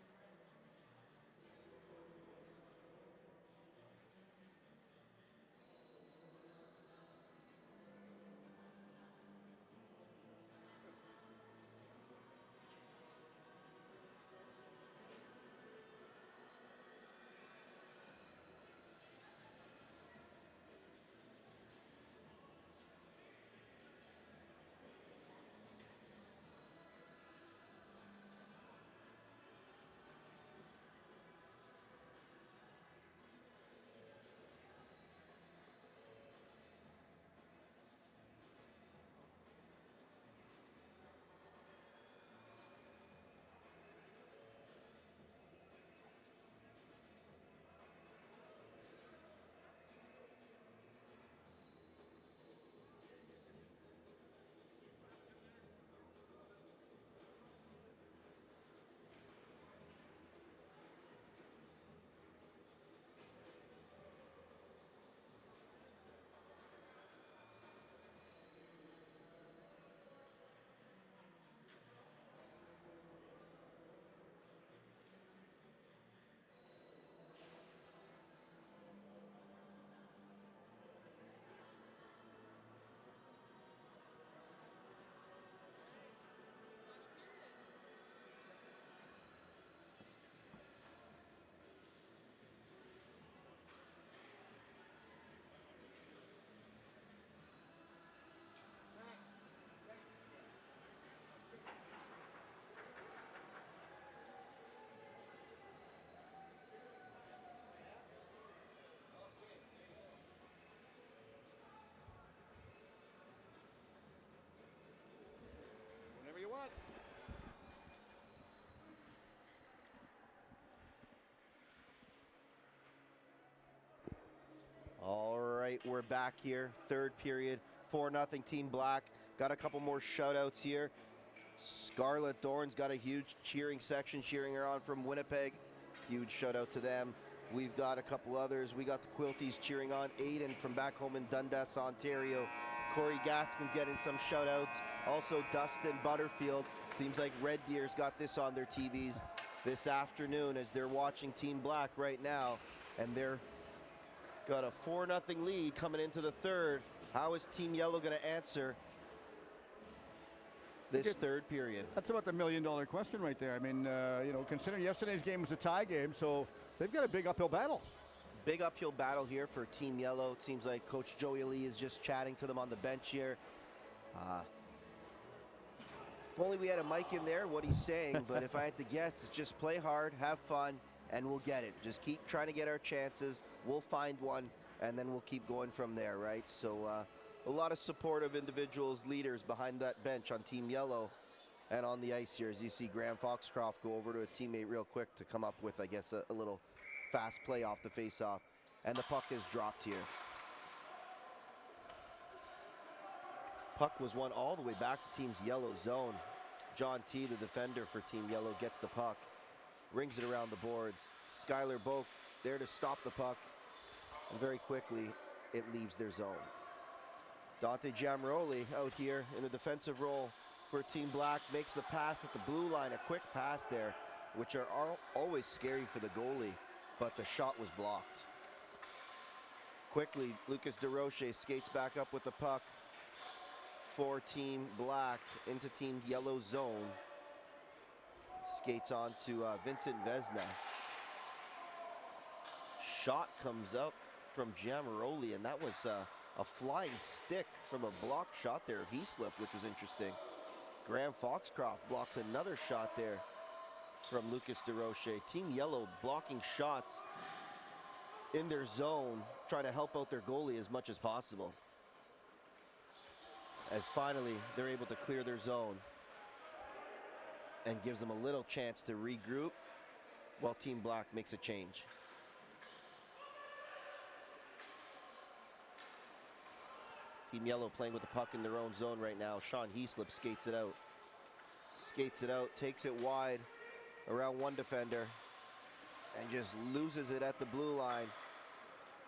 Whenever you want. All right, we're back here. 3rd period, 4-0 Team Black. Got a couple more shout-outs here. Scarlett Thorne's got a huge cheering section cheering her on from Winnipeg. Huge shout-out to them. We've got a couple others. We got the Quilties cheering on Aiden from back home in Dundas, Ontario. Corey Gaskin's getting some shout-outs. Also, Dustin Butterfield. Seems like Red Deer's got this on their TVs this afternoon as they're watching Team Black right now. And they're got a 4-0 lead coming into the 3rd. How is Team Yellow going to answer this 3rd period? That's about the $1 million question right there. I mean, considering yesterday's game was a tie game, so they've got a big uphill battle. Big uphill battle here for Team Yellow. It seems like Coach Joey Lee is just chatting to them on the bench here. If only we had a mic in there, what he's saying. But if I had to guess, it's just play hard, have fun, and we'll get it. Just keep trying to get our chances. We'll find one, and then we'll keep going from there, right? So a lot of supportive individuals, leaders behind that bench on Team Yellow and on the ice here as you see Graham Foxcroft go over to a teammate real quick to come up with, I guess, a little fast play off the face-off. And the puck is dropped here. Puck was won all the way back to Team's Yellow zone. John T, the defender for Team Yellow, gets the puck, rings it around the boards. Skylar Boak there to stop the puck, and very quickly it leaves their zone. Dante Giammaroli out here in the defensive role for Team Black makes the pass at the blue line, a quick pass there, which are always scary for the goalie, but the shot was blocked. Quickly, Lucas DeRoche skates back up with the puck for Team Black into Team Yellow zone. Skates on to Vincent Vesna. Shot comes up from Giamaroli, and that was a flying stick from a block shot there of Heaslip, which was interesting. Graham Foxcroft blocks another shot there from Lucas DeRoche. Team Yellow blocking shots in their zone, trying to help out their goalie as much as possible. As finally they're able to clear their zone and gives them a little chance to regroup while Team Black makes a change. Team Yellow playing with the puck in their own zone right now. Sean Heaslip skates it out. Takes it wide around one defender and just loses it at the blue line.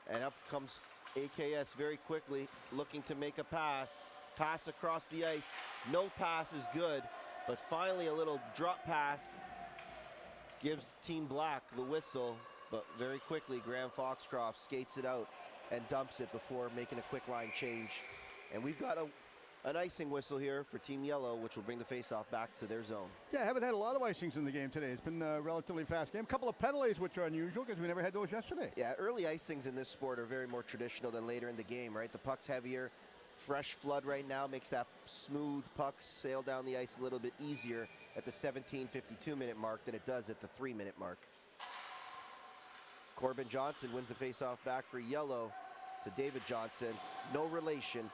And up comes AKS very quickly, looking to make a pass. Pass across the ice. No pass is good, but finally a little drop pass gives Team Black the whistle, but very quickly Graham Foxcroft skates it out and dumps it before making a quick line change. And we've got an icing whistle here for Team Yellow, which will bring the faceoff back to their zone. Yeah, I haven't had a lot of icings in the game today. It's been a relatively fast game. A couple of penalties, which are unusual because we never had those yesterday. Yeah, early icings in this sport are very more traditional than later in the game, right? The puck's heavier. Fresh flood right now makes that smooth puck sail down the ice a little bit easier at the 17:52 minute mark than it does at the 3-minute mark. Corbin Johnson wins the faceoff back for Yellow to David Johnson. No relation.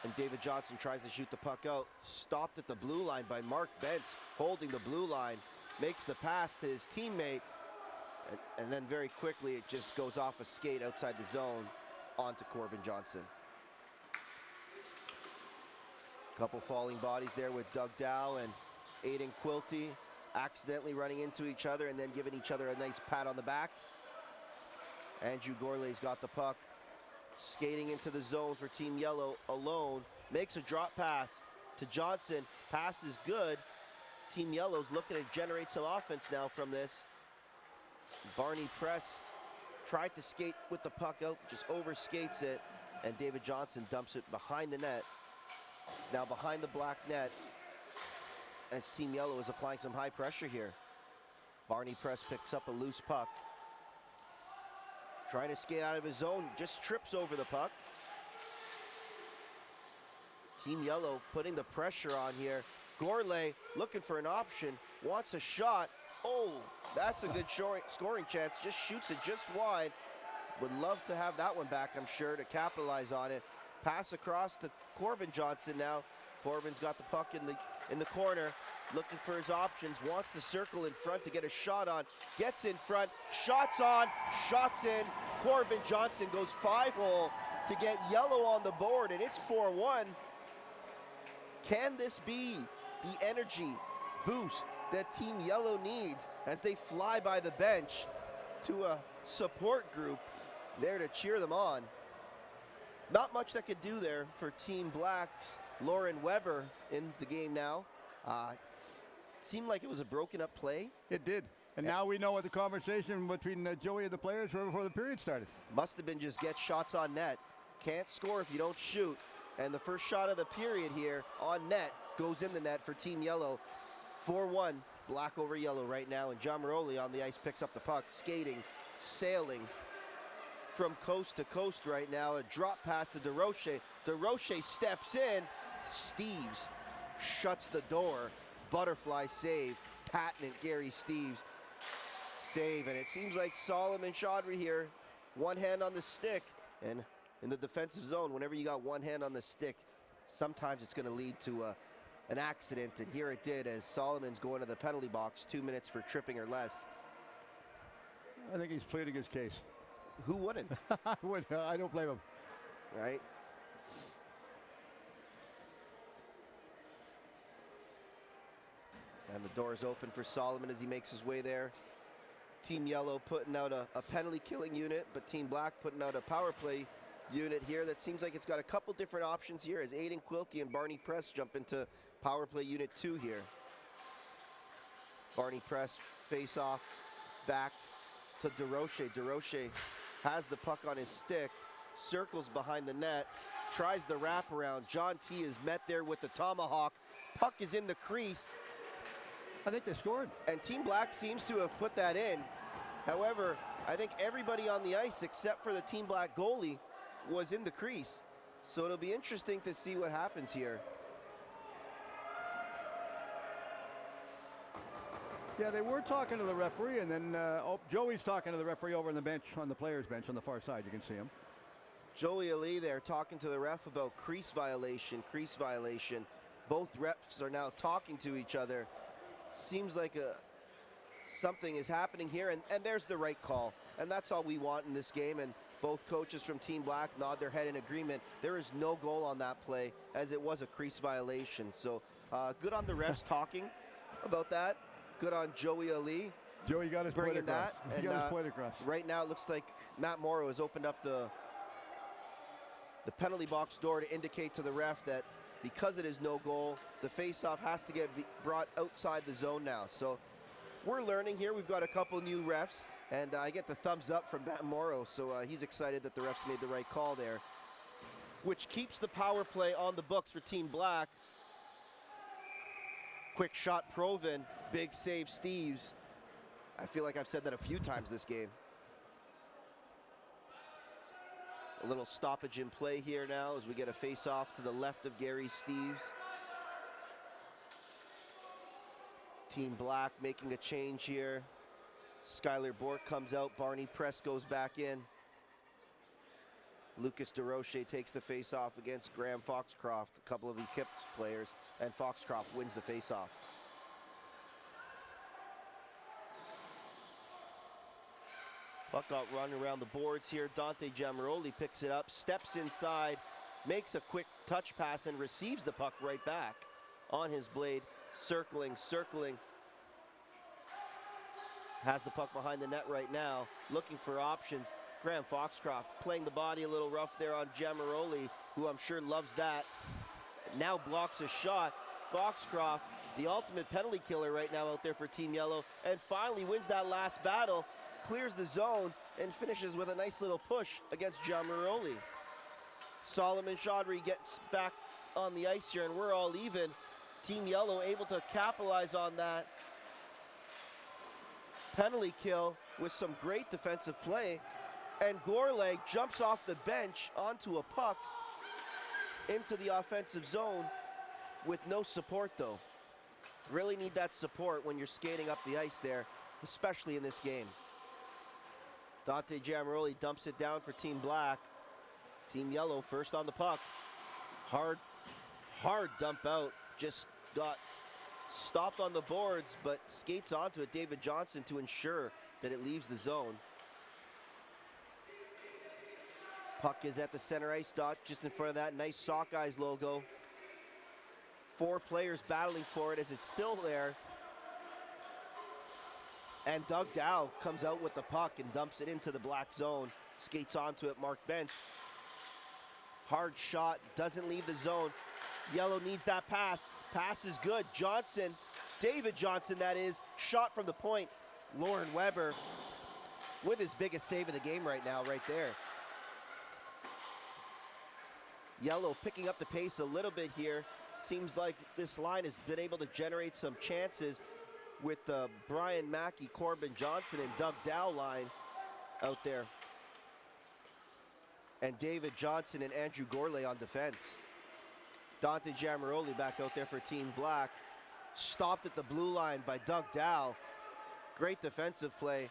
And David Johnson tries to shoot the puck out. Stopped at the blue line by Mark Bentz, holding the blue line. Makes the pass to his teammate. And then very quickly it just goes off a skate outside the zone onto Corbin Johnson. Couple falling bodies there with Doug Dow and Aiden Quilty accidentally running into each other and then giving each other a nice pat on the back. Andrew Gourlay's got the puck, skating into the zone for Team Yellow alone, makes a drop pass to Johnson. Pass is good. Team Yellow's looking to generate some offense now from this. Barney Press tried to skate with the puck out, just overskates it, and David Johnson dumps it behind the net. It's now behind the black net as Team Yellow is applying some high pressure here. Barney Press picks up a loose puck. Trying to skate out of his zone, just trips over the puck. Team Yellow putting the pressure on here. Gourlay looking for an option, wants a shot. Oh, that's a good scoring chance, just shoots it just wide. Would love to have that one back, I'm sure, to capitalize on it. Pass across to Corbin Johnson now. Corbin's got the puck in the corner, looking for his options, wants to circle in front to get a shot on, gets in front, shots on, shots in. Corbin Johnson goes 5-hole to get Yellow on the board, and it's 4-1. Can this be the energy boost that Team Yellow needs as they fly by the bench to a support group there to cheer them on? Not much that could do there for Team Black's Lauren Weber in the game now. Seemed like it was a broken up play. It did. And now we know what the conversation between Joey and the players were before the period started. Must have been just get shots on net. Can't score if you don't shoot. And the first shot of the period here on net goes in the net for Team Yellow. 4-1, Black over Yellow right now. And John Maroli on the ice picks up the puck, skating, sailing from coast to coast right now. A drop pass to DeRoche. DeRoche steps in. Steves shuts the door. Butterfly save. Patent Gary Steves save. And it seems like Solomon Chaudhry here, one hand on the stick. And in the defensive zone, whenever you got one hand on the stick, sometimes it's going to lead to an accident. And here it did as Solomon's going to the penalty box, 2 minutes for tripping or less. I think he's pleading his case. Who wouldn't? I don't blame him. Right? And the door is open for Solomon as he makes his way there. Team Yellow putting out a penalty killing unit, but Team Black putting out a power play unit here that seems like it's got a couple different options here as Aiden Quilty and Barney Press jump into power play unit 2 here. Barney Press face off back to DeRoche. DeRoche has the puck on his stick, circles behind the net, tries the wraparound. John T is met there with the tomahawk. Puck is in the crease. I think they scored. And Team Black seems to have put that in. However, I think everybody on the ice except for the Team Black goalie was in the crease. So it'll be interesting to see what happens here. Yeah, they were talking to the referee, and then Joey's talking to the referee over on the bench, on the players' bench on the far side. You can see him. Joey Ali there talking to the ref about crease violation, crease violation. Both refs are now talking to each other. Seems like something is happening here, and there's the right call. And that's all we want in this game, and both coaches from Team Black nod their head in agreement. There is no goal on that play, as it was a crease violation. So good on the refs talking about that. Good on Joey Ali. Joey got his point bringing across. that. He got his point across. Right now it looks like Matt Morrow has opened up the penalty box door to indicate to the ref that because it is no goal, the face-off has to get brought outside the zone now. So we're learning here. We've got a couple new refs, and I get the thumbs up from Matt Morrow, so he's excited that the refs made the right call there, which keeps the power play on the books for Team Black. Quick shot Provin, big save Steves. I feel like I've said that a few times this game. A little stoppage in play here now as we get a face-off to the left of Gary Steves. Team Black making a change here. Skylar Bork comes out, Barney Press goes back in. Lucas DeRoche takes the face-off against Graham Foxcroft, a couple of Eclipse players, and Foxcroft wins the face-off. Puck got run around the boards here. Dante Giamaroli picks it up, steps inside, makes a quick touch pass, and receives the puck right back on his blade, circling. Has the puck behind the net right now, looking for options. Graham Foxcroft playing the body a little rough there on Giamaroli, who I'm sure loves that. Now blocks a shot. Foxcroft, the ultimate penalty killer right now out there for Team Yellow, and finally wins that last battle, clears the zone, and finishes with a nice little push against Giamaroli. Solomon Chaudhry gets back on the ice here, and we're all even. Team Yellow able to capitalize on that penalty kill with some great defensive play. And Gorleg jumps off the bench onto a puck into the offensive zone with no support though. Really need that support when you're skating up the ice there, especially in this game. Dante Giamaroli dumps it down for Team Black. Team Yellow first on the puck. Hard dump out. Just got stopped on the boards, but skates onto it, David Johnson, to ensure that it leaves the zone. Puck is at the center ice dot, just in front of that nice Sockeyes logo. 4 players battling for it as it's still there. And Doug Dow comes out with the puck and dumps it into the black zone. Skates onto it, Mark Bentz. Hard shot, doesn't leave the zone. Yellow needs that pass. Pass is good. Johnson, David Johnson that is, shot from the point. Lauren Weber with his biggest save of the game right now, right there. Yellow picking up the pace a little bit here. Seems like this line has been able to generate some chances with Brian Mackey, Corbin Johnson, and Doug Dow line out there. And David Johnson and Andrew Gorley on defense. Dante Giamaroli back out there for Team Black. Stopped at the blue line by Doug Dow. Great defensive play,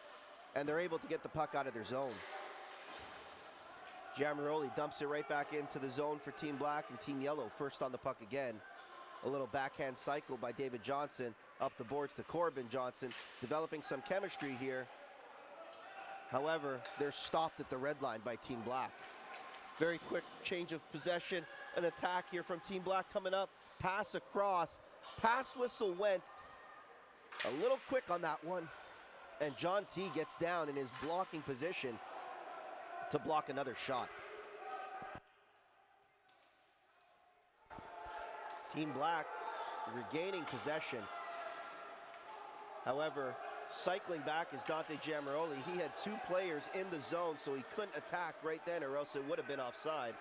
and they're able to get the puck out of their zone. Giamaroli dumps it right back into the zone for Team Black, and Team Yellow first on the puck again. A little backhand cycle by David Johnson up the boards to Corbin Johnson, developing some chemistry here. However, they're stopped at the red line by Team Black. Very quick change of possession. An attack here from Team Black coming up. Pass across. Pass whistle went a little quick on that one. And John T gets down in his blocking position to block another shot. Team Black regaining possession. However, cycling back is Dante Giamaroli. He had 2 players in the zone, so he couldn't attack right then, or else it would have been offside.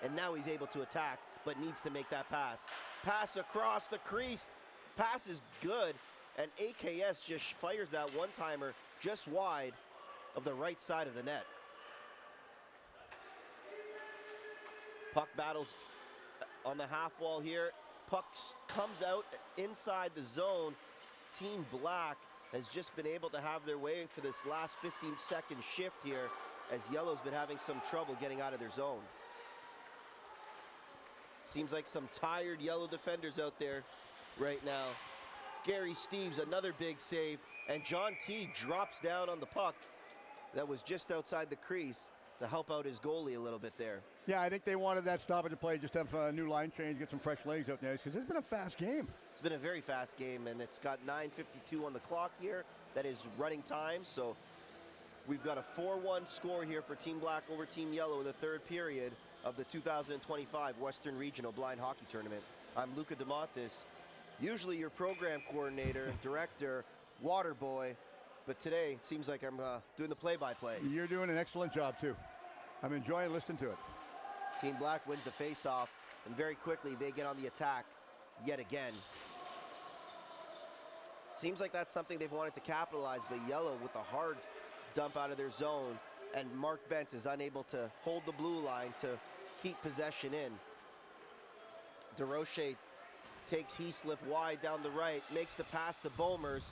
And now he's able to attack, but needs to make that pass. Pass across the crease. Pass is good, and AKS just fires that one-timer just wide of the right side of the net. Puck battles on the half wall here. Puck comes out inside the zone. Team Black has just been able to have their way for this last 15-second shift here, as Yellow's been having some trouble getting out of their zone. Seems like some tired Yellow defenders out there right now. Gary Steves, another big save, and John T drops down on the puck that was just outside the crease to help out his goalie a little bit there. Yeah, I think they wanted that stoppage to play, just have a new line change, get some fresh legs out there, because it's been a fast game. It's been a very fast game, and it's got 9:52 on the clock here. That is running time, so we've got a 4-1 score here for Team Black over Team Yellow in the third period of the 2025 Western Regional Blind Hockey Tournament. I'm Luca DeMontis, usually your program coordinator, director, water boy, but today it seems like I'm doing the play-by-play. You're doing an excellent job, too. I'm enjoying listening to it. Team Black wins the face-off, and very quickly they get on the attack yet again. Seems like that's something they've wanted to capitalize, but Yellow with a hard dump out of their zone, and Mark Bentz is unable to hold the blue line to keep possession in. DeRoche takes Heaslip wide down the right, makes the pass to Bomers.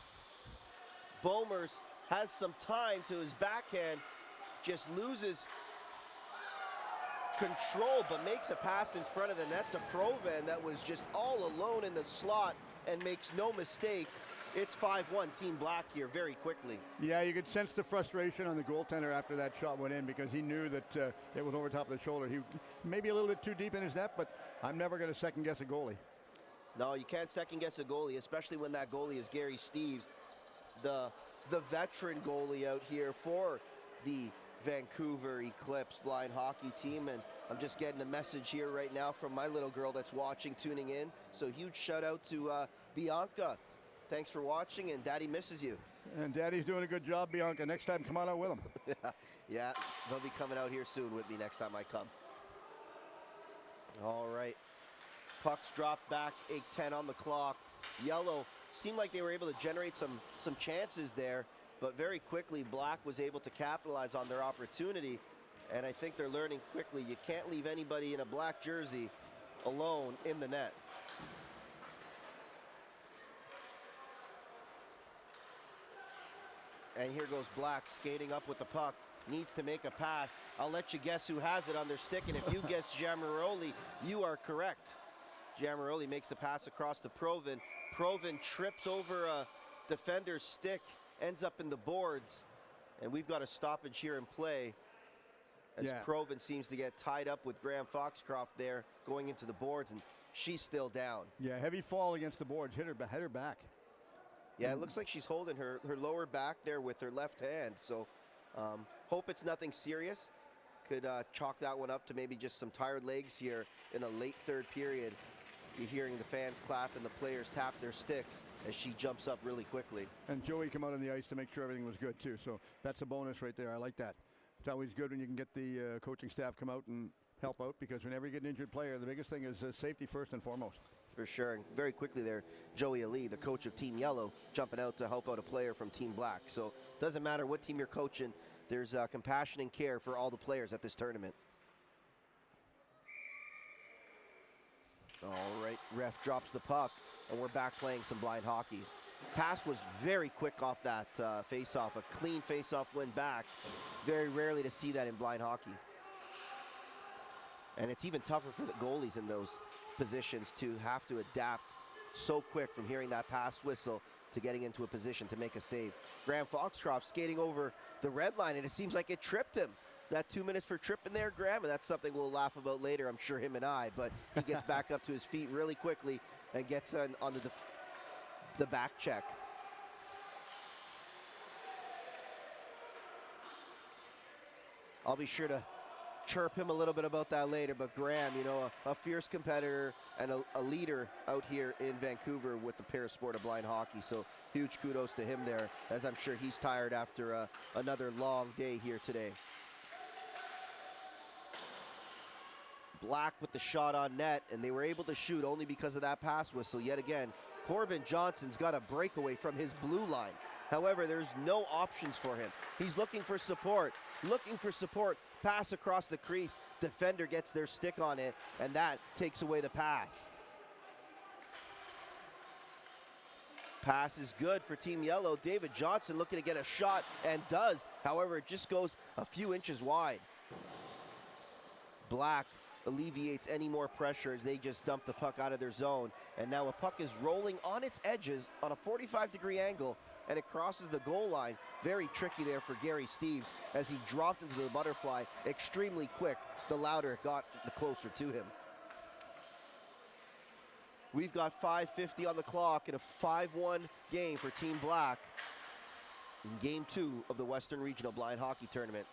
Bomers has some time to his backhand, just loses control, but makes a pass in front of the net to Provan that was just all alone in the slot and makes no mistake. It's 5-1 Team Black here very quickly. Yeah, you could sense the frustration on the goaltender after that shot went in, because he knew that it was over top of the shoulder. He maybe a little bit too deep in his net, but I'm never going to second guess a goalie. No, you can't second guess a goalie, especially when that goalie is Gary Steves, the veteran goalie out here for the Vancouver Eclipse blind hockey team. And I'm just getting a message here right now from my little girl that's watching, tuning in. So huge shout out to Bianca. Thanks for watching, and Daddy misses you. And Daddy's doing a good job, Bianca. Next time, come on out with him. Yeah, they'll be coming out here soon with me next time I come. All right. Pucks dropped back, 8:10 on the clock. Yellow seemed like they were able to generate some chances there, but very quickly Black was able to capitalize on their opportunity, and I think they're learning quickly you can't leave anybody in a black jersey alone in the net. And here goes Black skating up with the puck. Needs to make a pass. I'll let you guess who has it on their stick, and if you guess Jamaroli, you are correct. Jamaroli makes the pass across to Provan. Provan trips over a defender's stick, ends up in the boards, and we've got a stoppage here in play as Provan seems to get tied up with Graham Foxcroft there going into the boards, and she's still down. Yeah, heavy fall against the boards. Hit her back. Yeah, it looks like she's holding her lower back there with her left hand. So hope it's nothing serious. Could chalk that one up to maybe just some tired legs here in a late third period. You're hearing the fans clap and the players tap their sticks as she jumps up really quickly. And Joey come out on the ice to make sure everything was good too. So that's a bonus right there. I like that. It's always good when you can get the coaching staff come out and help out, because whenever you get an injured player, the biggest thing is safety first and foremost. For sure. And very quickly there, Joey Ali, the coach of Team Yellow, jumping out to help out a player from Team Black. So it doesn't matter what team you're coaching, there's compassion and care for all the players at this tournament. All right, ref drops the puck, and we're back playing some blind hockey. Pass was very quick off that face-off, a clean face-off win back. Very rarely to see that in blind hockey. And it's even tougher for the goalies in those positions to have to adapt so quick from hearing that pass whistle to getting into a position to make a save. Graham Foxcroft skating over the red line, and it seems like it tripped him. Is that 2 minutes for tripping there, Graham? And that's something we'll laugh about later, I'm sure, him and I. But he gets back up to his feet really quickly and gets on the back check. I'll be sure to chirp him a little bit about that later, but Graham, you know, a fierce competitor and a leader out here in Vancouver with the parasport of blind hockey. So huge kudos to him there, as I'm sure he's tired after another long day here today. Black with the shot on net, and they were able to shoot only because of that pass whistle yet again. Corbin Johnson's got a breakaway from his blue line. However, there's no options for him. He's looking for support, pass across the crease. Defender gets their stick on it, and that takes away the pass. Pass is good for Team Yellow. David Johnson looking to get a shot, and does. However, it just goes a few inches wide. Black alleviates any more pressure as they just dump the puck out of their zone. And now a puck is rolling on its edges on a 45-degree angle, and it crosses the goal line. Very tricky there for Gary Steeves as he dropped into the butterfly extremely quick. The louder it got, the closer to him. We've got 5:50 on the clock in a 5-1 game for Team Black in Game 2 of the Western Regional Blind Hockey Tournament.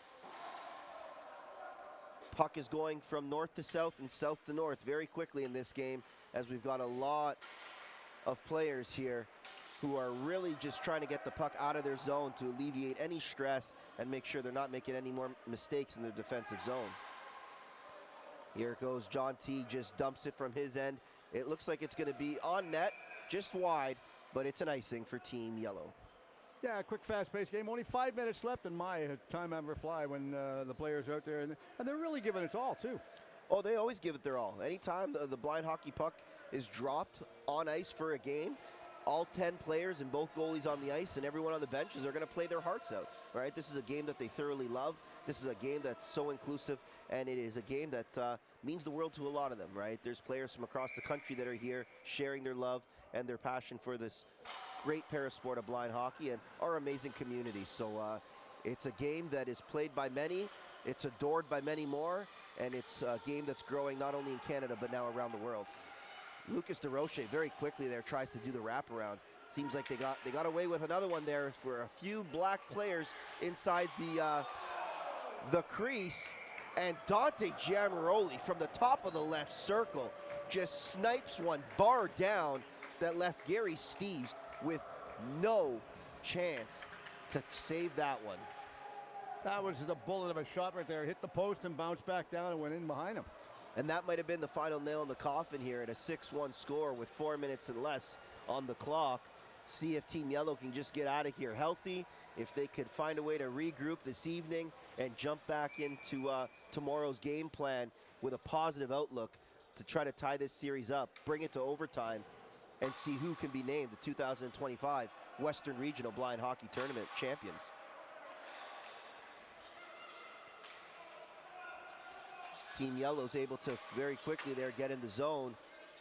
Puck is going from north to south and south to north very quickly in this game, as we've got a lot of players here who are really just trying to get the puck out of their zone to alleviate any stress and make sure they're not making any more mistakes in their defensive zone. Here it goes. John T just dumps it from his end. It looks like it's going to be on net, just wide, but it's an icing for Team Yellow. Yeah, a quick, fast-paced game. Only 5 minutes left, and my time ever fly when the players are out there, and they're really giving it all too. Oh, they always give it their all. Anytime the blind hockey puck is dropped on ice for a game, all 10 players and both goalies on the ice and everyone on the benches are going to play their hearts out, right? This is a game that they thoroughly love. This is a game that's so inclusive, and it is a game that means the world to a lot of them, right? There's players from across the country that are here sharing their love and their passion for this great parasport of blind hockey and our amazing community. So it's a game that is played by many, it's adored by many more, and it's a game that's growing not only in Canada but now around the world. Lucas DeRoche very quickly there tries to do the wraparound. Seems like they got away with another one there for a few black players inside the crease, and Dante Giamaroli from the top of the left circle just snipes one bar down that left Gary Steeves with no chance to save that one. That was the bullet of a shot right there. Hit the post and bounced back down and went in behind him. And that might have been the final nail in the coffin here at a 6-1 score with 4 minutes and less on the clock. See if Team Yellow can just get out of here healthy, if they could find a way to regroup this evening and jump back into tomorrow's game plan with a positive outlook to try to tie this series up, bring it to overtime, and see who can be named the 2025 Western Regional Blind Hockey Tournament champions. Team Yellow's able to very quickly there get in the zone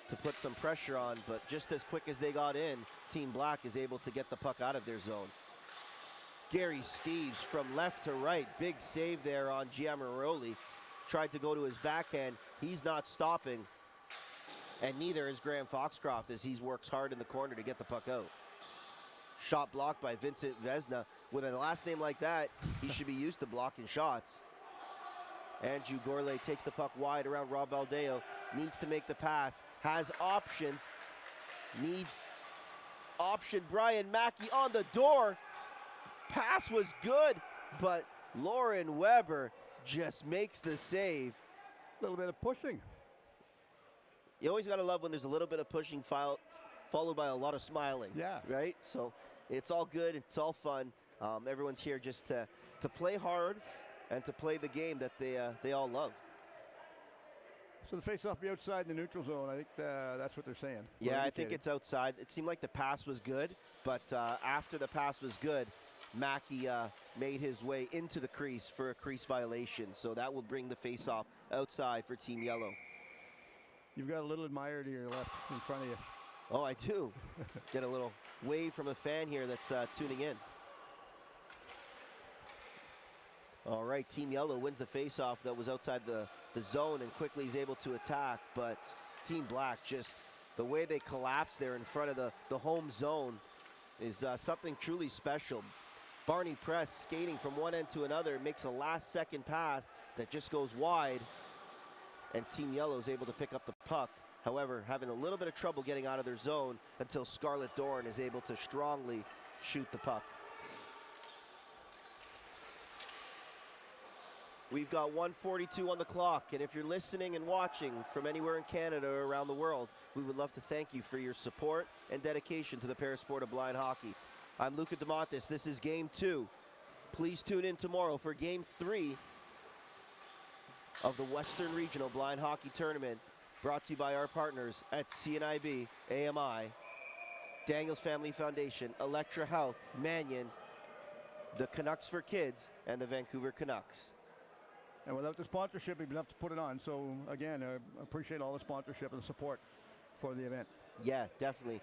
to put some pressure on, but just as quick as they got in, Team Black is able to get the puck out of their zone. Gary Steeves from left to right, big save there on Giamaroli. Tried to go to his backhand, he's not stopping, and neither is Graham Foxcroft as he works hard in the corner to get the puck out. Shot blocked by Vincent Vesna. With a last name like that, he should be used to blocking shots. Andrew Gourlay takes the puck wide around Rob Baldeo, needs to make the pass, has options, needs option. Brian Mackey on the door. Pass was good, but Lauren Weber just makes the save. A little bit of pushing. You always got to love when there's a little bit of pushing followed by a lot of smiling. Yeah. Right? So it's all good. It's all fun. Everyone's here just to play hard and to play the game that they all love. So the face-off be outside the neutral zone. I think that's what they're saying. Yeah, I think it's outside. It seemed like the pass was good, but after the pass was good, Mackey made his way into the crease for a crease violation. So that will bring the face-off outside for Team Yellow. You've got a little admirer to your left in front of you. Oh, I do. Get a little wave from a fan here that's tuning in. All right, Team Yellow wins the face-off that was outside the zone and quickly is able to attack, but Team Black, just the way they collapse there in front of the home zone is something truly special. Barney Press skating from one end to another, makes a last-second pass that just goes wide, and Team Yellow is able to pick up the puck. However, having a little bit of trouble getting out of their zone until Scarlett Dorn is able to strongly shoot the puck. We've got 1:42 on the clock, and if you're listening and watching from anywhere in Canada or around the world, we would love to thank you for your support and dedication to the parasport of blind hockey. I'm Luca DeMontis. This is Game 2. Please tune in tomorrow for Game 3 of the Western Regional Blind Hockey Tournament, brought to you by our partners at CNIB, AMI, Daniels Family Foundation, Electra Health, Mannion, the Canucks for Kids, and the Vancouver Canucks. And without the sponsorship, we'd have to put it on. So again, I appreciate all the sponsorship and the support for the event. Yeah, definitely.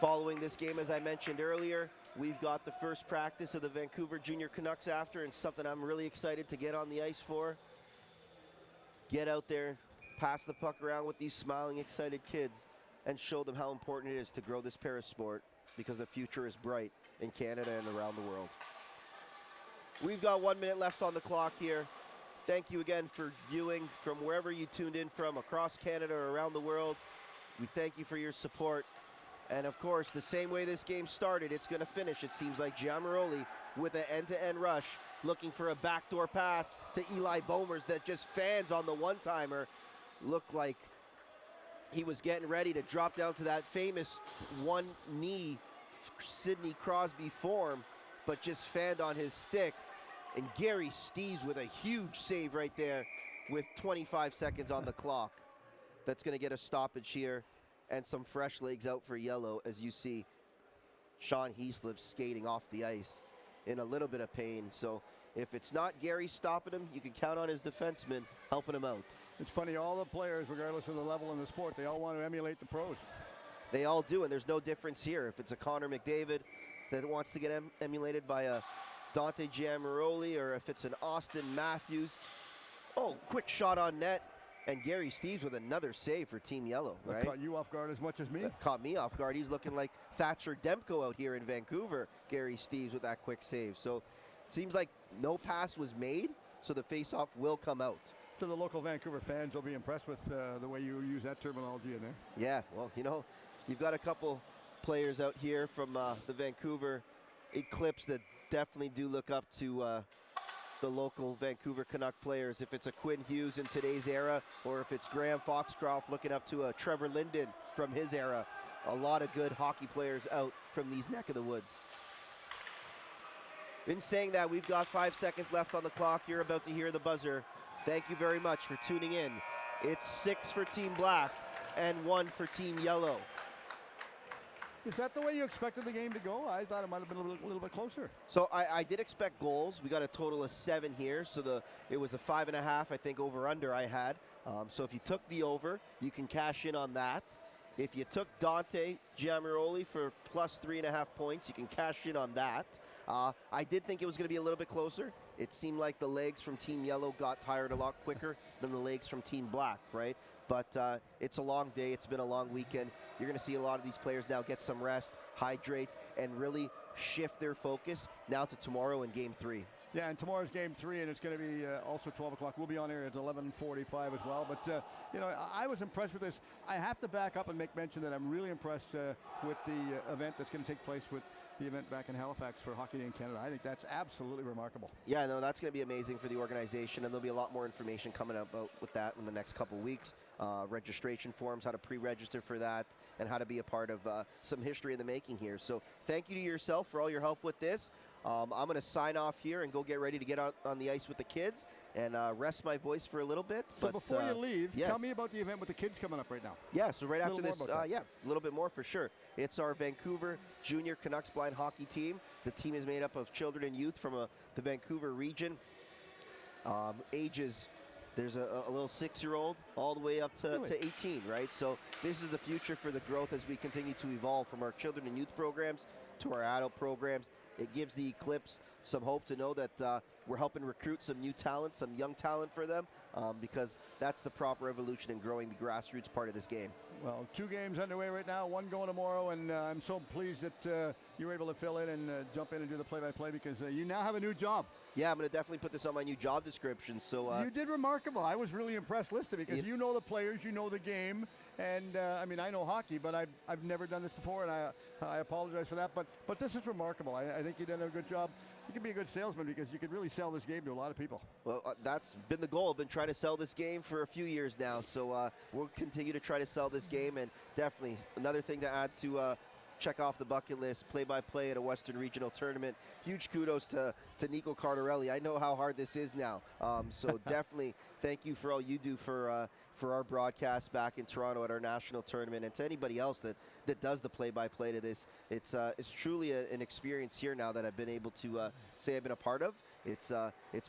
Following this game, as I mentioned earlier, we've got the first practice of the Vancouver Junior Canucks after, and something I'm really excited to get on the ice for. Get out there, pass the puck around with these smiling, excited kids, and show them how important it is to grow this parasport, because the future is bright in Canada and around the world. We've got 1 minute left on the clock here. Thank you again for viewing from wherever you tuned in from, across Canada or around the world. We thank you for your support. And of course, the same way this game started, it's going to finish. It seems like Giammaroli with an end-to-end rush, looking for a backdoor pass to Eli Bomers that just fans on the one-timer. Looked like he was getting ready to drop down to that famous one-knee Sidney Crosby form, but just fanned on his stick. And Gary Steeves with a huge save right there with 25 seconds on the clock. That's going to get a stoppage here and some fresh legs out for yellow, as you see Sean Heaslip skating off the ice in a little bit of pain. So if it's not Gary stopping him, you can count on his defenseman helping him out. It's funny, all the players, regardless of the level in the sport, they all want to emulate the pros. They all do, and there's no difference here. If it's a Connor McDavid that wants to get emulated by a Dante Giammaroli, or if it's an Austin Matthews. Oh, quick shot on net, and Gary Steeves with another save for Team Yellow, right? That caught you off guard as much as me. That caught me off guard. He's looking like Thatcher Demko out here in Vancouver, Gary Steeves with that quick save. So seems like no pass was made, so the face-off will come out. To the local Vancouver fans, will be impressed with the way you use that terminology in there. Yeah, well, you know, you've got a couple players out here from the Vancouver Eclipse that definitely do look up to the local Vancouver Canuck players. If it's a Quinn Hughes in today's era, or if it's Graham Foxcroft looking up to a Trevor Linden from his era. A lot of good hockey players out from these neck of the woods. In saying that, we've got 5 seconds left on the clock. You're about to hear the buzzer. Thank you very much for tuning in. It's 6 for Team Black and 1 for Team Yellow. Is that the way you expected the game to go? I thought it might have been a little bit closer. So I did expect goals. We got a total of 7 here. So it was a 5.5, I think, over-under I had. So if you took the over, you can cash in on that. If you took Dante Giammaroli for plus 3.5 points, you can cash in on that. I did think it was going to be a little bit closer. It seemed like the legs from Team Yellow got tired a lot quicker than the legs from Team Black, right? But it's a long day. It's been a long weekend. You're going to see a lot of these players now get some rest, hydrate, and really shift their focus now to tomorrow in Game 3. Yeah, and tomorrow's Game 3, and it's going to be also 12 o'clock. We'll be on air at 11:45 as well. But, you know, I was impressed with this. I have to back up and make mention that I'm really impressed with the event that's going to take place with the event back in Halifax for Hockey Day in Canada. I think that's absolutely remarkable. Yeah, no, that's going to be amazing for the organization, and there'll be a lot more information coming up with that in the next couple weeks. Registration forms, how to pre-register for that, and how to be a part of some history in the making here. So thank you to yourself for all your help with this. I'm going to sign off here and go get ready to get out on the ice with the kids and rest my voice for a little bit. So before you leave, yes. Tell me about the event with the kids coming up right now. Yeah, so right after this, yeah, a little bit more for sure. It's our Vancouver Junior Canucks blind hockey team. The team is made up of children and youth from the Vancouver region. Ages, there's a little 6-year-old all the way up to 18, right? So this is the future for the growth as we continue to evolve from our children and youth programs to our adult programs. It gives the Eclipse some hope to know that we're helping recruit some new talent, some young talent for them, because that's the proper evolution in growing the grassroots part of this game. Well, 2 games underway right now, 1 going tomorrow, and I'm so pleased that you were able to fill in and jump in and do the play-by-play because you now have a new job. Yeah, I'm going to definitely put this on my new job description. So you did remarkable. I was really impressed listening because you know the players, you know the game, and I mean, I know hockey, but I've never done this before, and I apologize for that. But this is remarkable. I think you did a good job. You can be a good salesman because you could really sell this game to a lot of people. Well, that's been the goal. I've been trying to sell this game for a few years now, so we'll continue to try to sell this game, and definitely another thing to add to check off the bucket list, play-by-play at a Western Regional tournament. Huge kudos to Nico Cardarelli. I know how hard this is now. So definitely thank you for all you do for our broadcast back in Toronto at our national tournament, and to anybody else that does the play-by-play to this. It's truly an experience here now that I've been able to say I've been a part of. It's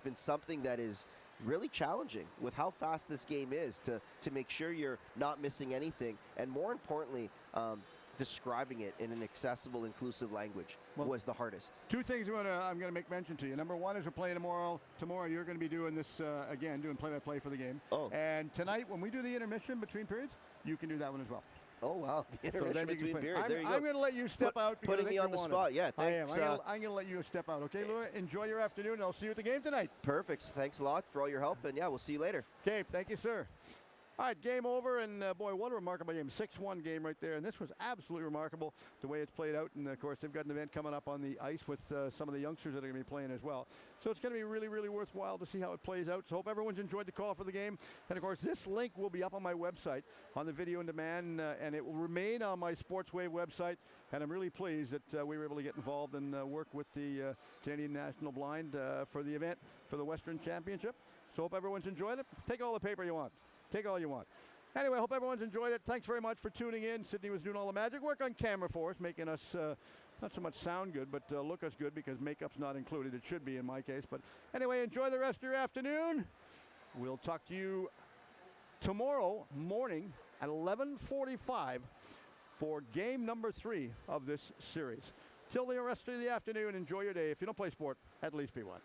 been something that is really challenging with how fast this game is to make sure you're not missing anything, and more importantly, describing it in an accessible, inclusive language was the hardest. Two things I'm going to make mention to you. Number one is we're playing tomorrow. Tomorrow you're going to be doing this again, doing play-by-play for the game. Oh. And tonight, when we do the intermission between periods, you can do that one as well. Oh, wow. The So intermission then you can between play. periods. There you go. I'm going to let you step out. because Putting I me think on you the want spot. it. Yeah, I am. thanks. I'm going to let you step out. Okay, Louis? Enjoy your afternoon, and I'll see you at the game tonight. Perfect. Thanks a lot for all your help, and yeah, we'll see you later. Okay, thank you, sir. All right, game over, and boy, what a remarkable game. 6-1 game right there, and this was absolutely remarkable the way it's played out. And, of course, they've got an event coming up on the ice with some of the youngsters that are going to be playing as well. So it's going to be really, really worthwhile to see how it plays out. So hope everyone's enjoyed the call for the game. And, of course, this link will be up on my website on the video on demand, and it will remain on my Sportswave website. And I'm really pleased that we were able to get involved and work with the Canadian National Blind for the event for the Western Championship. So hope everyone's enjoyed it. Take all the paper you want. Take all you want. Anyway, hope everyone's enjoyed it. Thanks very much for tuning in. Sydney was doing all the magic work on camera for us, making us not so much sound good, but look us good, because makeup's not included. It should be in my case. But anyway, enjoy the rest of your afternoon. We'll talk to you tomorrow morning at 11:45 for game number 3 of this series. Till the rest of the afternoon, enjoy your day. If you don't play sport, at least be one.